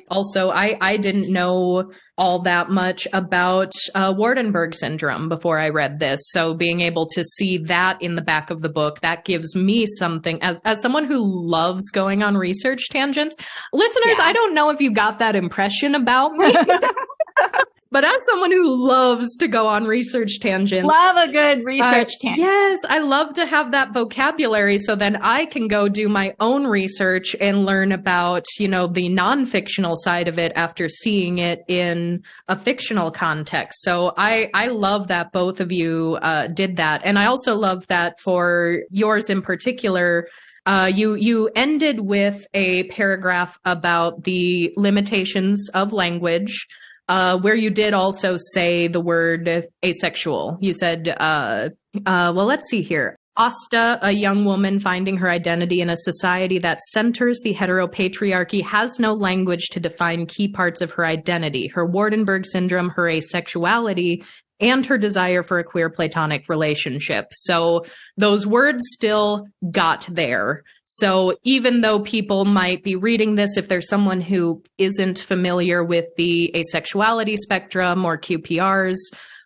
also, I didn't know all that much about Waardenburg syndrome before I read this. So being able to see that in the back of the book, that gives me something as someone who loves going on research tangents. Listeners, yeah. I don't know if you got that impression about me. But as someone who loves to go on research tangents. Love a good research tangent. Yes, I love to have that vocabulary so then I can go do my own research and learn about, the non-fictional side of it after seeing it in a fictional context. So I love that both of you did that. And I also love that for yours in particular, you ended with a paragraph about the limitations of language, where you did also say the word asexual. You said, well, let's see here. Asta, a young woman finding her identity in a society that centers the heteropatriarchy, has no language to define key parts of her identity, her Wardenberg syndrome, her asexuality, and her desire for a queer-platonic relationship. So those words still got there. So even though people might be reading this, if there's someone who isn't familiar with the asexuality spectrum or QPRs,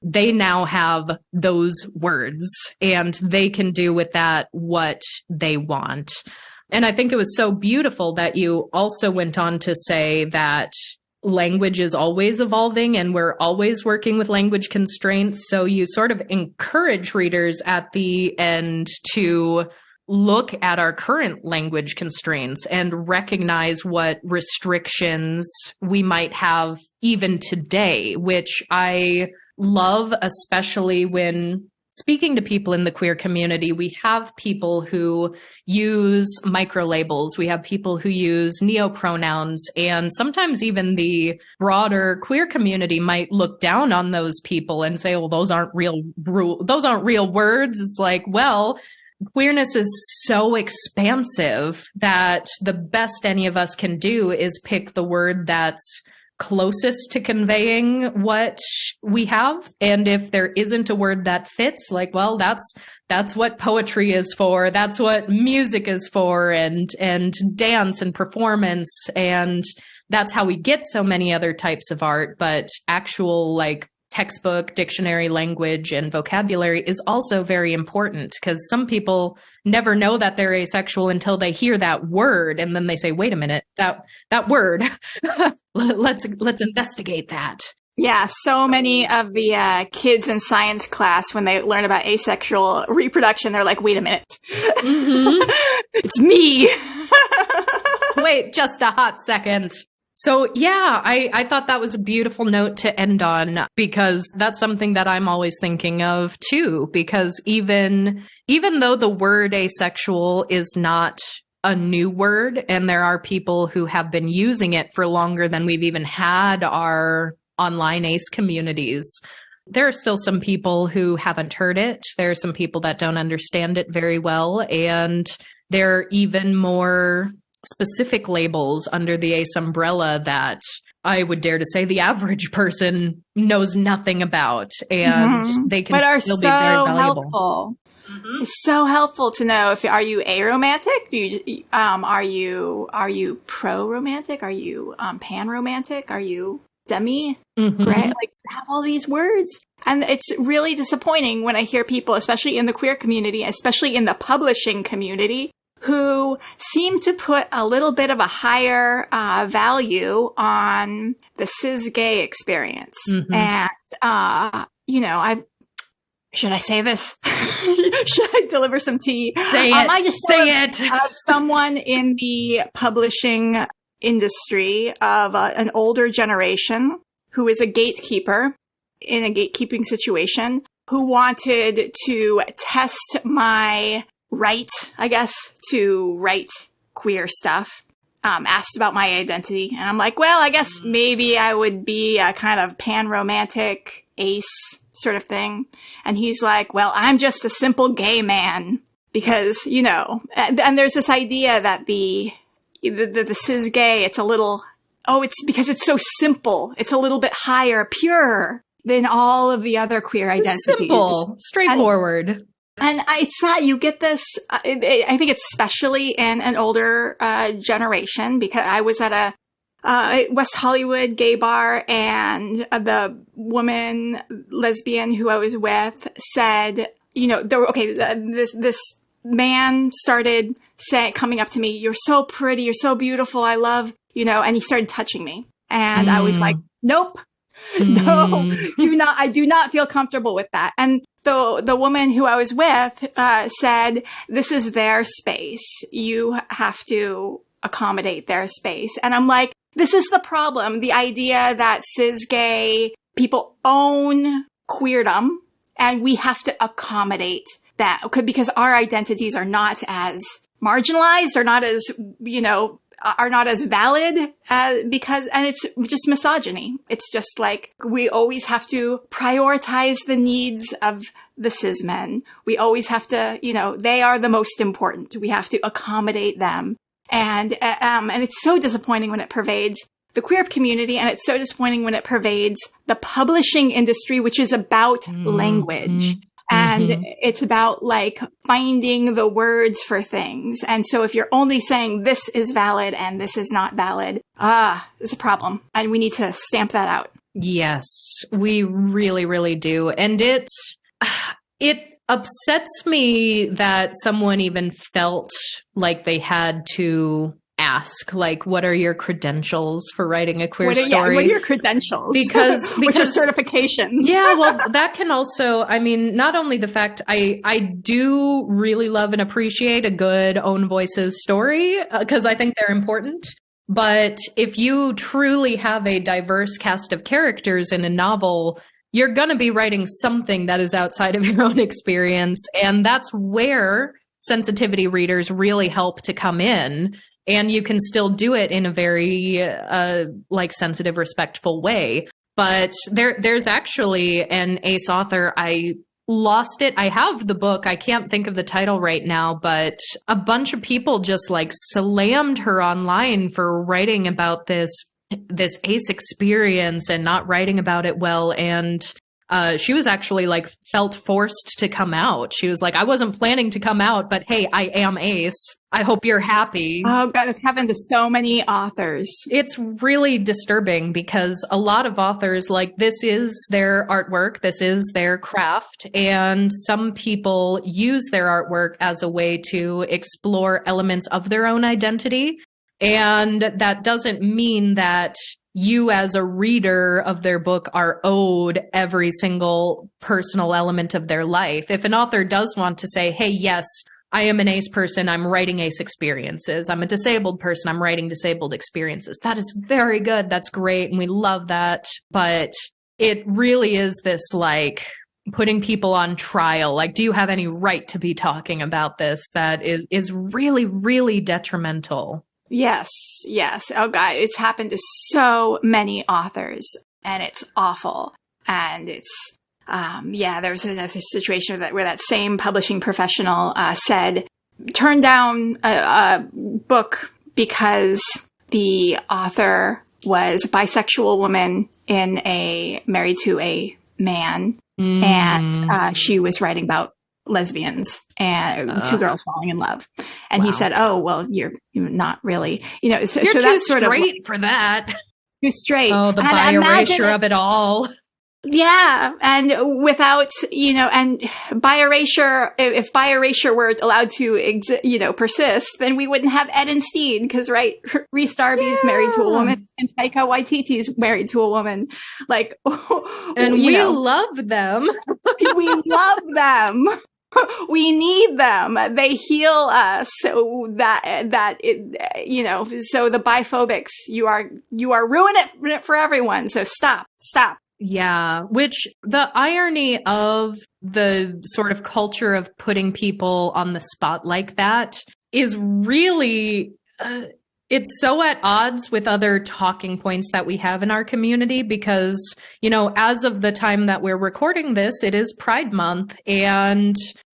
they now have those words and they can do with that what they want. And I think it was so beautiful that you also went on to say that language is always evolving and we're always working with language constraints. So you sort of encourage readers at the end to look at our current language constraints and recognize what restrictions we might have even today, which I love, especially when speaking to people in the queer community. We have people who use microlabels. We have people who use neopronouns, and sometimes even the broader queer community might look down on those people and say, well, those aren't real words. It's like, well, queerness is so expansive that the best any of us can do is pick the word that's closest to conveying what we have. And if there isn't a word that fits, like, well, that's what poetry is for. That's what music is for, and dance and performance. And that's how we get so many other types of art. But actual like textbook, dictionary, language, and vocabulary is also very important, because some people never know that they're asexual until they hear that word, and then they say, wait a minute, that word, let's investigate that. Yeah, so many of the kids in science class, when they learn about asexual reproduction, they're like, wait a minute, it's me. Wait just a hot second. So yeah, I thought that was a beautiful note to end on, because that's something that I'm always thinking of too, because even though the word asexual is not a new word, and there are people who have been using it for longer than we've even had our online ace communities, there are still some people who haven't heard it. There are some people that don't understand it very well, and there are even more specific labels under the ace umbrella that I would dare to say the average person knows nothing about, and they can still be very valuable. Helpful. Mm-hmm. It's so helpful to know are you aromantic? Are you pro-romantic? Are you pan-romantic? Are you demi? Mm-hmm. Right? Like, have all these words. And it's really disappointing when I hear people, especially in the queer community, especially in the publishing community, who seem to put a little bit of a higher value on the cis gay experience. Mm-hmm. And, should I say this? Should I deliver some tea? Say it. I just say it. Someone in the publishing industry of an older generation who is a gatekeeper in a gatekeeping situation, who wanted to test my right, I guess, to write queer stuff, asked about my identity. And I'm like, well, I guess maybe I would be a kind of pan-romantic ace sort of thing. And he's like, well, I'm just a simple gay man. Because, and there's this idea that the cis gay, it's a little, it's because it's so simple. It's a little bit higher, pure than all of the other queer identities. Simple, straightforward. And it's sad you get this, I think it's especially in an older generation, because I was at a West Hollywood gay bar, and the woman, lesbian who I was with said, this man started coming up to me, you're so pretty, you're so beautiful, I love, and he started touching me. And I was like, nope, No, I do not feel comfortable with that. And the woman who I was with said, this is their space. You have to accommodate their space. And I'm like, this is the problem. The idea that cis gay people own queerdom and we have to accommodate that because our identities are not as marginalized, are not as, are not as valid and it's just misogyny. It's just like we always have to prioritize the needs of the cis men. We always have to, they are the most important. We have to accommodate them. And it's so disappointing when it pervades the queer community, and it's so disappointing when it pervades the publishing industry, which is about language. And it's about like finding the words for things. And so if you're only saying this is valid and this is not valid, it's a problem. And we need to stamp that out. Yes, we really, really do. And it upsets me that someone even felt like they had to ask, like, what are your credentials for writing a queer story? Yeah, what are your credentials? Because certifications. Yeah, well, that can also, not only the fact I do really love and appreciate a good own voices story, because I think they're important. But if you truly have a diverse cast of characters in a novel, you're going to be writing something that is outside of your own experience. And that's where sensitivity readers really help to come in. And you can still do it in a very sensitive, respectful way. But there's actually an ace author. I lost it. I have the book. I can't think of the title right now, but a bunch of people just like slammed her online for writing about this ace experience and not writing about it well. And she was actually like felt forced to come out. She was like, I wasn't planning to come out, but hey, I am ace. I hope you're happy. Oh God, it's happened to so many authors. It's really disturbing because a lot of authors, like, this is their artwork, this is their craft, and some people use their artwork as a way to explore elements of their own identity. And that doesn't mean that you as a reader of their book are owed every single personal element of their life. If an author does want to say, hey, yes, I am an ace person, I'm writing ace experiences. I'm a disabled person, I'm writing disabled experiences. That is very good. That's great. And we love that. But it really is this like putting people on trial. Like, do you have any right to be talking about this? That is really, really detrimental. Yes. Oh God, it's happened to so many authors and it's awful. And it's, there was another situation where that same publishing professional turned down a book because the author was a bisexual woman married to a man. And she was writing about lesbians and two girls falling in love. And he said, oh, well, you're not really, you're too that's sort straight of, for that. Too straight. Oh, the bi-erasure of it all. Yeah. And without, and bi-erasure, if bi-erasure were allowed to, persist, then we wouldn't have Ed and Steed because, right, Rhys Darby's married to a woman and Taika Waititi's married to a woman. Like, and we love them. We love them. We need them. They heal us. So so the biphobics, you are ruining it for everyone. So stop. Yeah, which the irony of the sort of culture of putting people on the spot like that is really, it's so at odds with other talking points that we have in our community because, as of the time that we're recording this, it is Pride Month. And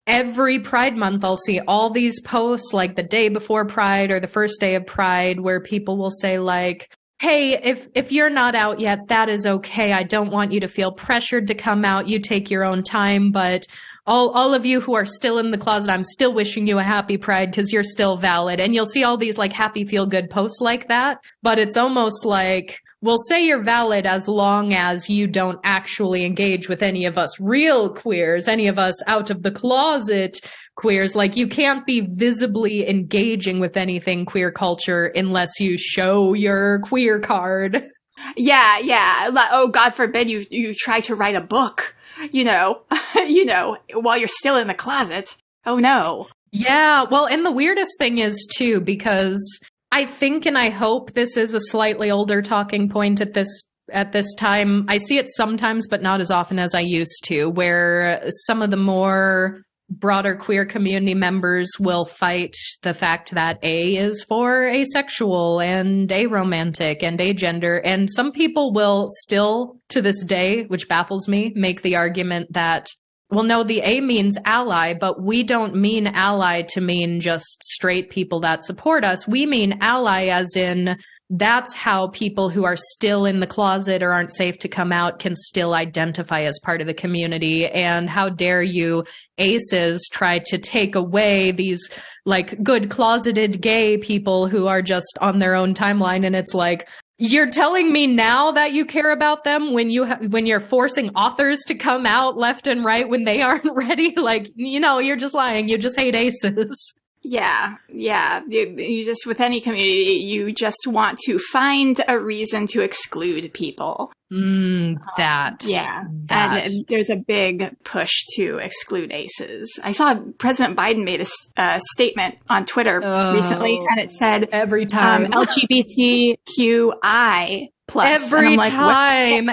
every Pride Month, I'll see all these posts like the day before Pride or the first day of Pride where people will say like, hey, if you're not out yet, that is okay. I don't want you to feel pressured to come out. You take your own time. But all of you who are still in the closet, I'm still wishing you a happy Pride because you're still valid. And you'll see all these like happy feel good posts like that. But it's almost like, we'll say you're valid as long as you don't actually engage with any of us real queers, any of us out of the closet queers. Like, you can't be visibly engaging with anything queer culture unless you show your queer card. Yeah. Oh, God forbid you try to write a book, while you're still in the closet. Oh, no. Yeah. Well, and the weirdest thing is, too, because I think and I hope this is a slightly older talking point at this time. I see it sometimes, but not as often as I used to, where some of the more broader queer community members will fight the fact that A is for asexual and aromantic and agender. And some people will still, to this day, which baffles me, make the argument that, well, no, the A means ally, but we don't mean ally to mean just straight people that support us. We mean ally as in that's how people who are still in the closet or aren't safe to come out can still identify as part of the community. And how dare you aces try to take away these like good closeted gay people who are just on their own timeline. And it's like, you're telling me now that you care about them when you're forcing authors to come out left and right when they aren't ready. Like, you're just lying. You just hate aces. Yeah. You just, with any community, you just want to find a reason to exclude people. That. And there's a big push to exclude aces. I saw President Biden made a statement on Twitter recently, and it said, every time LGBTQI+. Every time.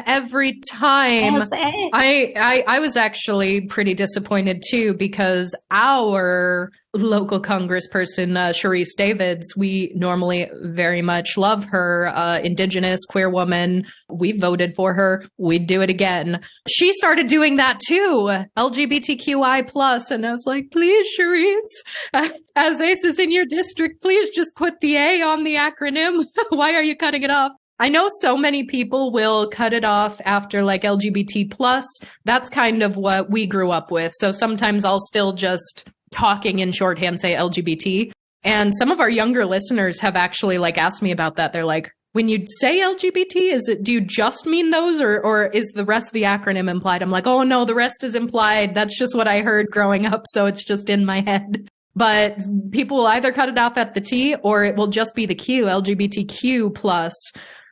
I was actually pretty disappointed too, because our local congressperson, Sharice Davids, we normally very much love her, Indigenous, queer woman. We voted for her. We'd do it again. She started doing that too, LGBTQI+. And I was like, please, Sharice, as aces in your district, please just put the A on the acronym. Why are you cutting it off? I know so many people will cut it off after like LGBT plus. That's kind of what we grew up with. So sometimes I'll still just talking in shorthand say LGBT. And some of our younger listeners have actually like asked me about that. They're like, when you say LGBT, do you just mean those or is the rest of the acronym implied? I'm like, oh no, the rest is implied. That's just what I heard growing up. So it's just in my head. But people will either cut it off at the T or it will just be the Q, LGBTQ plus.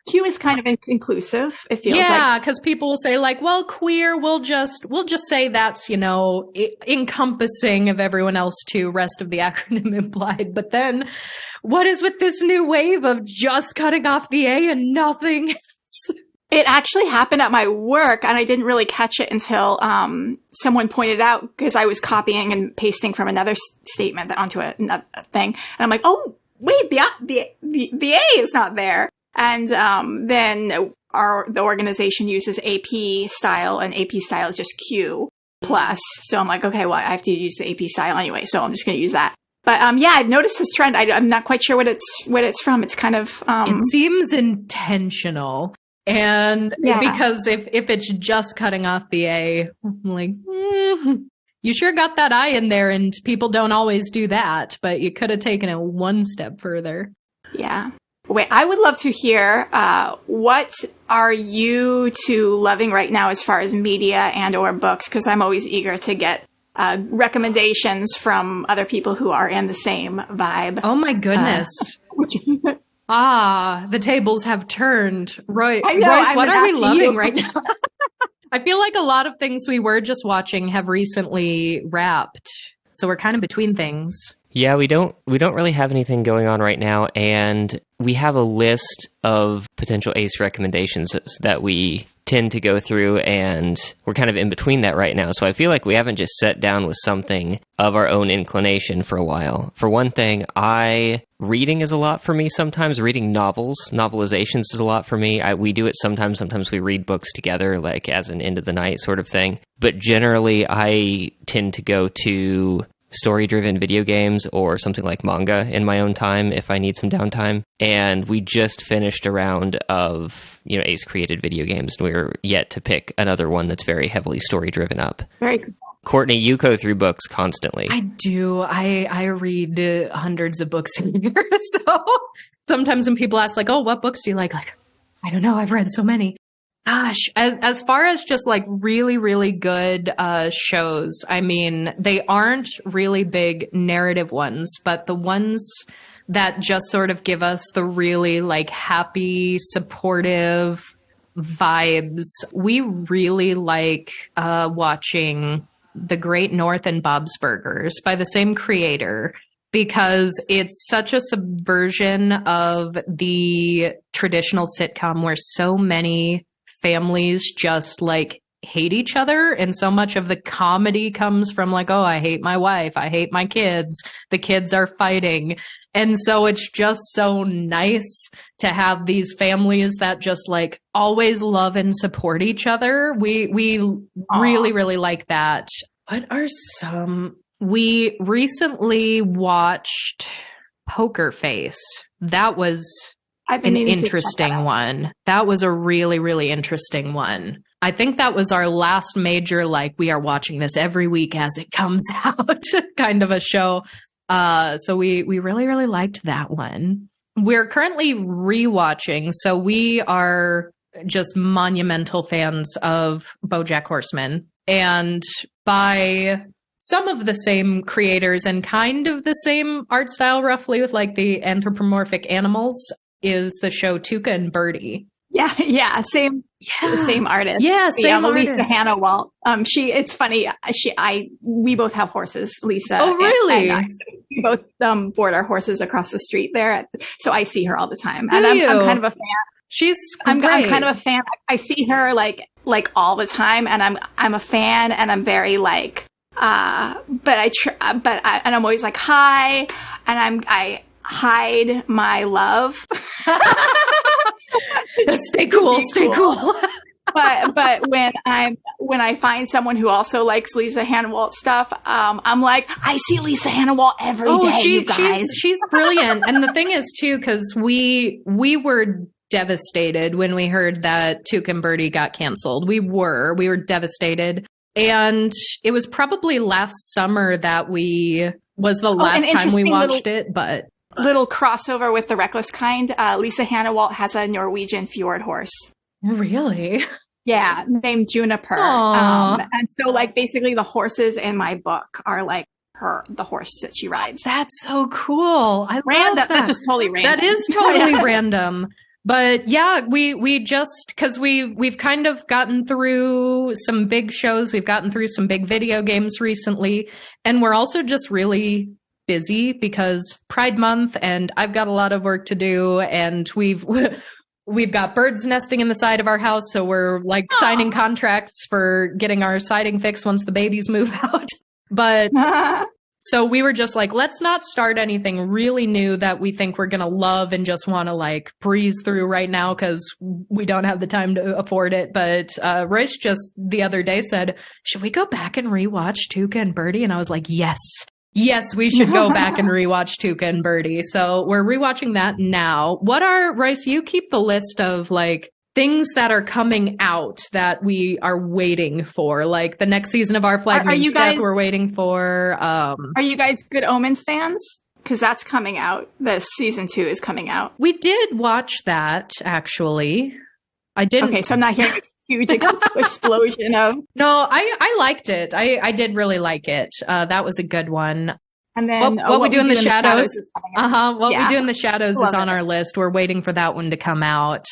Q is kind of inclusive, it feels like. Yeah, because people will say like, well, queer, we'll just say that's, encompassing of everyone else too, rest of the acronym implied. But then what is with this new wave of just cutting off the A and nothing else? It actually happened at my work, and I didn't really catch it until someone pointed out, because I was copying and pasting from another statement onto another thing. And I'm like, oh, wait, the A is not there. And then the organization uses AP style, and AP style is just Q plus. So I'm like, okay, well, I have to use the AP style anyway, so I'm just going to use that. But I've noticed this trend. I'm not quite sure what it's from. It's kind of it seems intentional, and because if it's just cutting off the A, I'm like, you sure got that I in there, and people don't always do that, but you could have taken it one step further. Yeah. Wait, I would love to hear, what are you two loving right now as far as media and or books? Because I'm always eager to get recommendations from other people who are in the same vibe. Oh my goodness. The tables have turned. Royce, what are we loving right now? I feel like a lot of things we were just watching have recently wrapped. So we're kind of between things. Yeah, we don't really have anything going on right now, and we have a list of potential ACE recommendations that we tend to go through, and we're kind of in between that right now. So I feel like we haven't just sat down with something of our own inclination for a while. For one thing, reading is a lot for me sometimes. Reading novelizations is a lot for me. We do it sometimes. Sometimes we read books together, like as an end of the night sort of thing. But generally, I tend to go to story-driven video games or something like manga in my own time if I need some downtime. And we just finished a round of, ACE-created video games, and we're yet to pick another one that's very heavily story-driven up. Very cool. Courtney, you go through books constantly. I do. I read hundreds of books a year. So sometimes when people ask, like, oh, what books do you like? Like, I don't know. I've read so many. Gosh, as far as just like really, really good shows, I mean, they aren't really big narrative ones, but the ones that just sort of give us the really like happy, supportive, vibes. We really like watching The Great North and Bob's Burgers by the same creator, because it's such a subversion of the traditional sitcom where so many families just like hate each other, and so much of the comedy comes from like, oh, I hate my wife, I hate my kids, the kids are fighting. And so it's just so nice to have these families that just like always love and support each other. We really, really like that. What are some? We recently watched Poker Face. That was an interesting one. That was a really, really interesting one. I think that was our last major, like, we are watching this every week as it comes out kind of a show. So we really, really liked that one. We're currently rewatching. So we are just monumental fans of BoJack Horseman, and by some of the same creators and kind of the same art style, roughly, with like the anthropomorphic animals, is the show Tuca and Birdie. Yeah, same artist. Yeah, same artist. Lisa Hannah Walt. It's funny. We both have horses, Lisa. Oh, really? And we both board our horses across the street there, so I see her all the time. I'm kind of a fan. She's I'm great. kind of a fan. I see her like all the time, and I'm a fan, and I'm very like. But I'm always like, hi, and I hide my love. Stay cool. But when I find someone who also likes Lisa Hannah Walt stuff, I'm like, I see Lisa Hannah Walt every day, you guys. She's brilliant. And the thing is too, because we were devastated when we heard that Tuca and Birdie got canceled. We were devastated. And it was probably last summer that was the last time we watched it, but little crossover with The Reckless Kind. Lisa Hannah Walt has a Norwegian fjord horse. Really? Yeah, named Juniper. And so like basically the horses in my book are like the horse that she rides. That's so cool. I love that. That's just totally random. That is totally random. But yeah, we just, because we've kind of gotten through some big shows, we've gotten through some big video games recently, and we're also just really busy because Pride Month, and I've got a lot of work to do, and we've got birds nesting in the side of our house, so we're like signing contracts for getting our siding fixed once the babies move out. But so we were just like, let's not start anything really new that we think we're going to love and just want to like breeze through right now because we don't have the time to afford it. But Royce just the other day said, should we go back and rewatch Tuca and Birdie? And I was like, yes, we should go back and rewatch Tuca and Birdie. So we're rewatching that now. Royce, you keep the list of like things that are coming out that we are waiting for, like the next season of Our Flag Means Death we're waiting for. Are you guys Good Omens fans? Because that's coming out. The season 2 is coming out. We did watch that, actually. I didn't. Okay, so I'm not hearing a huge explosion of... No, I liked it. I did really like it. That was a good one. And then what we do in the shadows. What Yeah. We do in the shadows is on our list. We're waiting for that one to come out.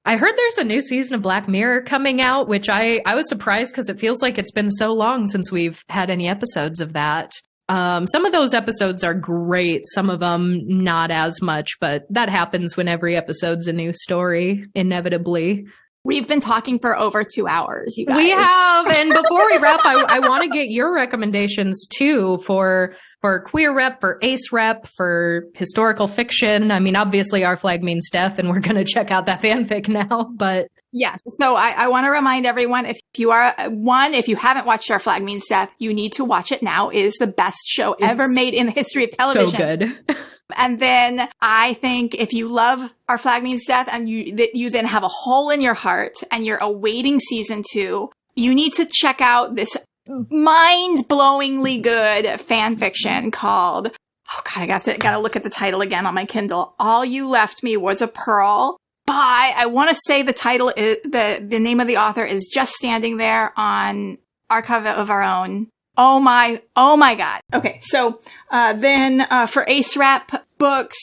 I heard there's a new season of Black Mirror coming out, which I was surprised because it feels like it's been so long since we've had any episodes of that. Some of those episodes are great. Some of them not as much, but that happens when every episode's a new story, inevitably. We've been talking for over 2 hours, you guys. We have. And before we wrap, I want to get your recommendations too for queer rep, for ace rep, for historical fiction. I mean, obviously Our Flag Means Death, and we're going to check out that fanfic now, but... Yeah. So I want to remind everyone, if you haven't watched Our Flag Means Death, you need to watch it now. It is the best show ever made in the history of television. So good. And then I think if you love Our Flag Means Death and you then have a hole in your heart and you're awaiting season 2, you need to check out this mind-blowingly good fan fiction called, oh God, I gotta look at the title again on my Kindle. All You Left Me Was a Pearl I want to say the title is, the name of the author is just standing there on Archive of Our Own. Oh my God. Okay. So, then, for Ace Rap books,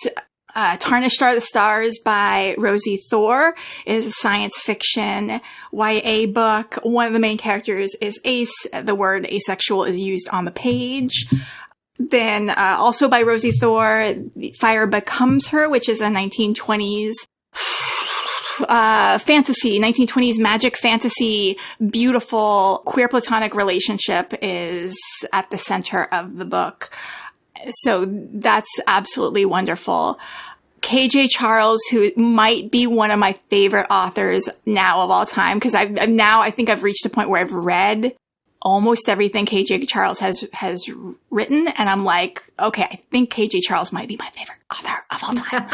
Tarnished Are the Stars by Rosie Thor is a science fiction YA book. One of the main characters is Ace. The word asexual is used on the page. Then also by Rosie Thor, Fire Becomes Her, which is a 1920s fantasy, 1920s magic fantasy, beautiful queer platonic relationship is at the center of the book. So that's absolutely wonderful. KJ Charles, who might be one of my favorite authors now of all time, because I think I've reached a point where I've read almost everything KJ Charles has written, and I'm like, okay, I think KJ Charles might be my favorite author of all time.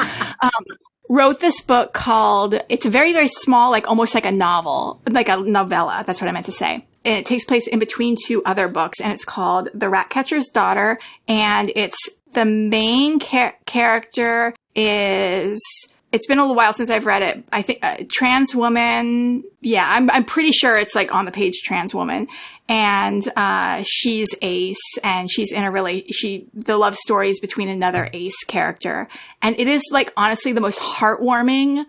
Wrote this book called, it's very, very small, like almost like a novel, like a novella. That's what I meant to say. And it takes place in between two other books, and it's called The Ratcatcher's Daughter. And it's the main character is, it's been a little while since I've read it. I think trans woman. Yeah, I'm pretty sure it's like on the page trans woman. And she's Ace, and she's in the love story is between another Ace character. And it is like honestly the most heartwarming,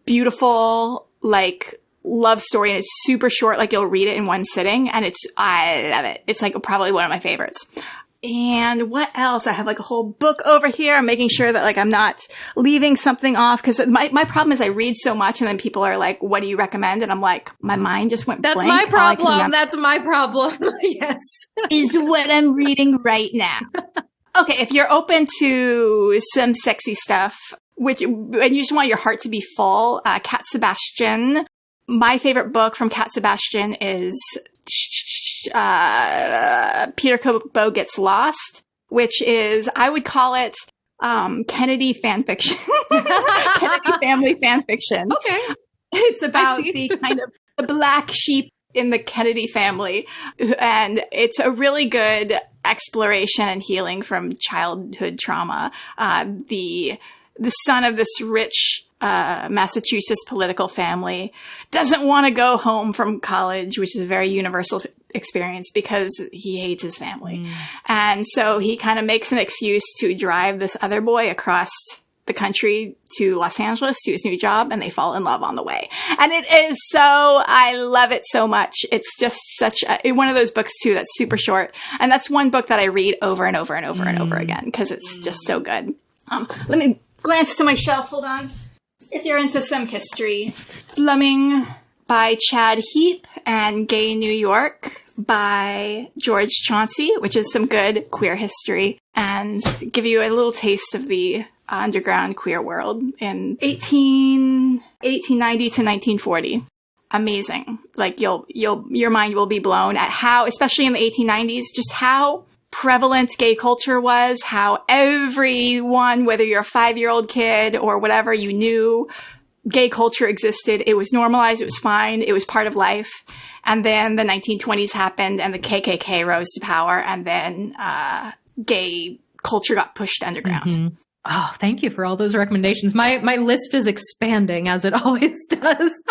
beautiful, like love story. And it's super short, like you'll read it in one sitting, and I love it. It's like probably one of my favorites. And what else? I have like a whole book over here. I'm making sure that like I'm not leaving something off, because my problem is I read so much and then people are like, what do you recommend? And I'm like, my mind just went blank. That's my problem. That's my problem. Yes. Is what I'm reading right now. Okay, if you're open to some sexy stuff, and you just want your heart to be full, Cat Sebastian. My favorite book from Cat Sebastian is Peter Kobo Gets Lost, which is, I would call it Kennedy fanfiction. Kennedy family fanfiction. Okay. It's about the kind of the black sheep in the Kennedy family. And it's a really good exploration and healing from childhood trauma. The son of this rich Massachusetts political family doesn't want to go home from college, which is a very universal experience, because he hates his family. And so he kind of makes an excuse to drive this other boy across the country to Los Angeles to his new job, and they fall in love on the way. And it is I love it so much. It's just such one of those books too that's super short. And that's one book that I read over and over and over and over again, because it's just so good. Let me glance to my shelf. Hold on. If you're into some history, Fleming by Chad Heath and Gay New York by George Chauncey, which is some good queer history, and give you a little taste of the underground queer world in 1890 to 1940. Amazing. Like your mind will be blown at how, especially in the 1890s, just how prevalent gay culture was, how everyone, whether you're a 5-year-old kid or whatever, you knew gay culture existed. It was normalized. It was fine. It was part of life. And then the 1920s happened and the KKK rose to power, and then gay culture got pushed underground. Mm-hmm. Oh, thank you for all those recommendations. My list is expanding, as it always does.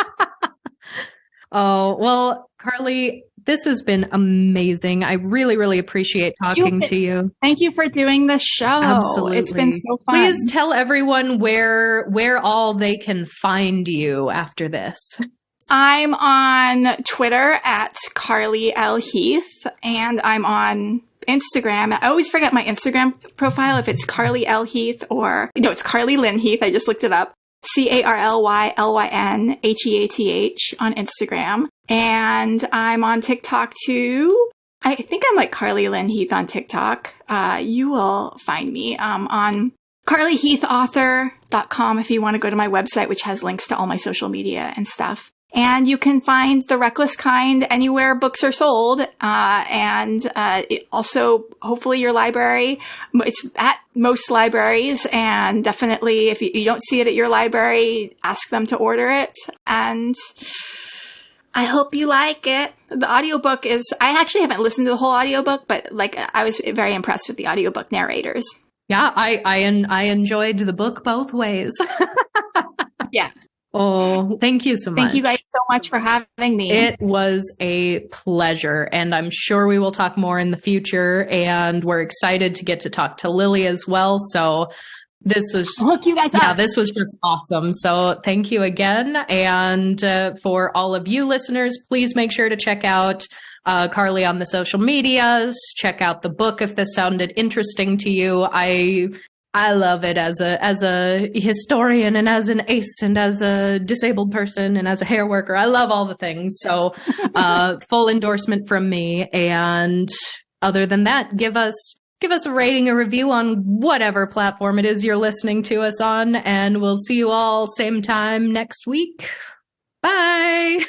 Oh, well, Carly, this has been amazing. I really, really appreciate talking to you. Thank you for doing this show. Absolutely. It's been so fun. Please tell everyone where all they can find you after this. I'm on Twitter at Carly L. Heath, and I'm on Instagram. I always forget my Instagram profile, if it's Carly L. Heath or, no, it's Carly Lynn Heath. I just looked it up. CarlyLynHeath on Instagram. And I'm on TikTok too. I think I'm like Carly Lynn Heath on TikTok. You will find me on carlyheathauthor.com if you want to go to my website, which has links to all my social media and stuff. And you can find The Reckless Kind anywhere books are sold. Also, hopefully your library. It's at most libraries. And definitely, if you don't see it at your library, ask them to order it. And I hope you like it. The audiobook is, I actually haven't listened to the whole audiobook, but like I was very impressed with the audiobook narrators. Yeah, I enjoyed the book both ways. Yeah. Oh, thank you so much. Thank you guys so much for having me. It was a pleasure, and I'm sure we will talk more in the future, and we're excited to get to talk to Lily as well. So This was Hook you guys up. this was just awesome. So thank you again. And for all of you listeners, please make sure to check out Carly on the social medias. Check out the book if this sounded interesting to you. I love it as a historian and as an ace and as a disabled person and as a hair worker. I love all the things. So full endorsement from me. And other than that, give us a rating, a review on whatever platform it is you're listening to us on, and we'll see you all same time next week. Bye.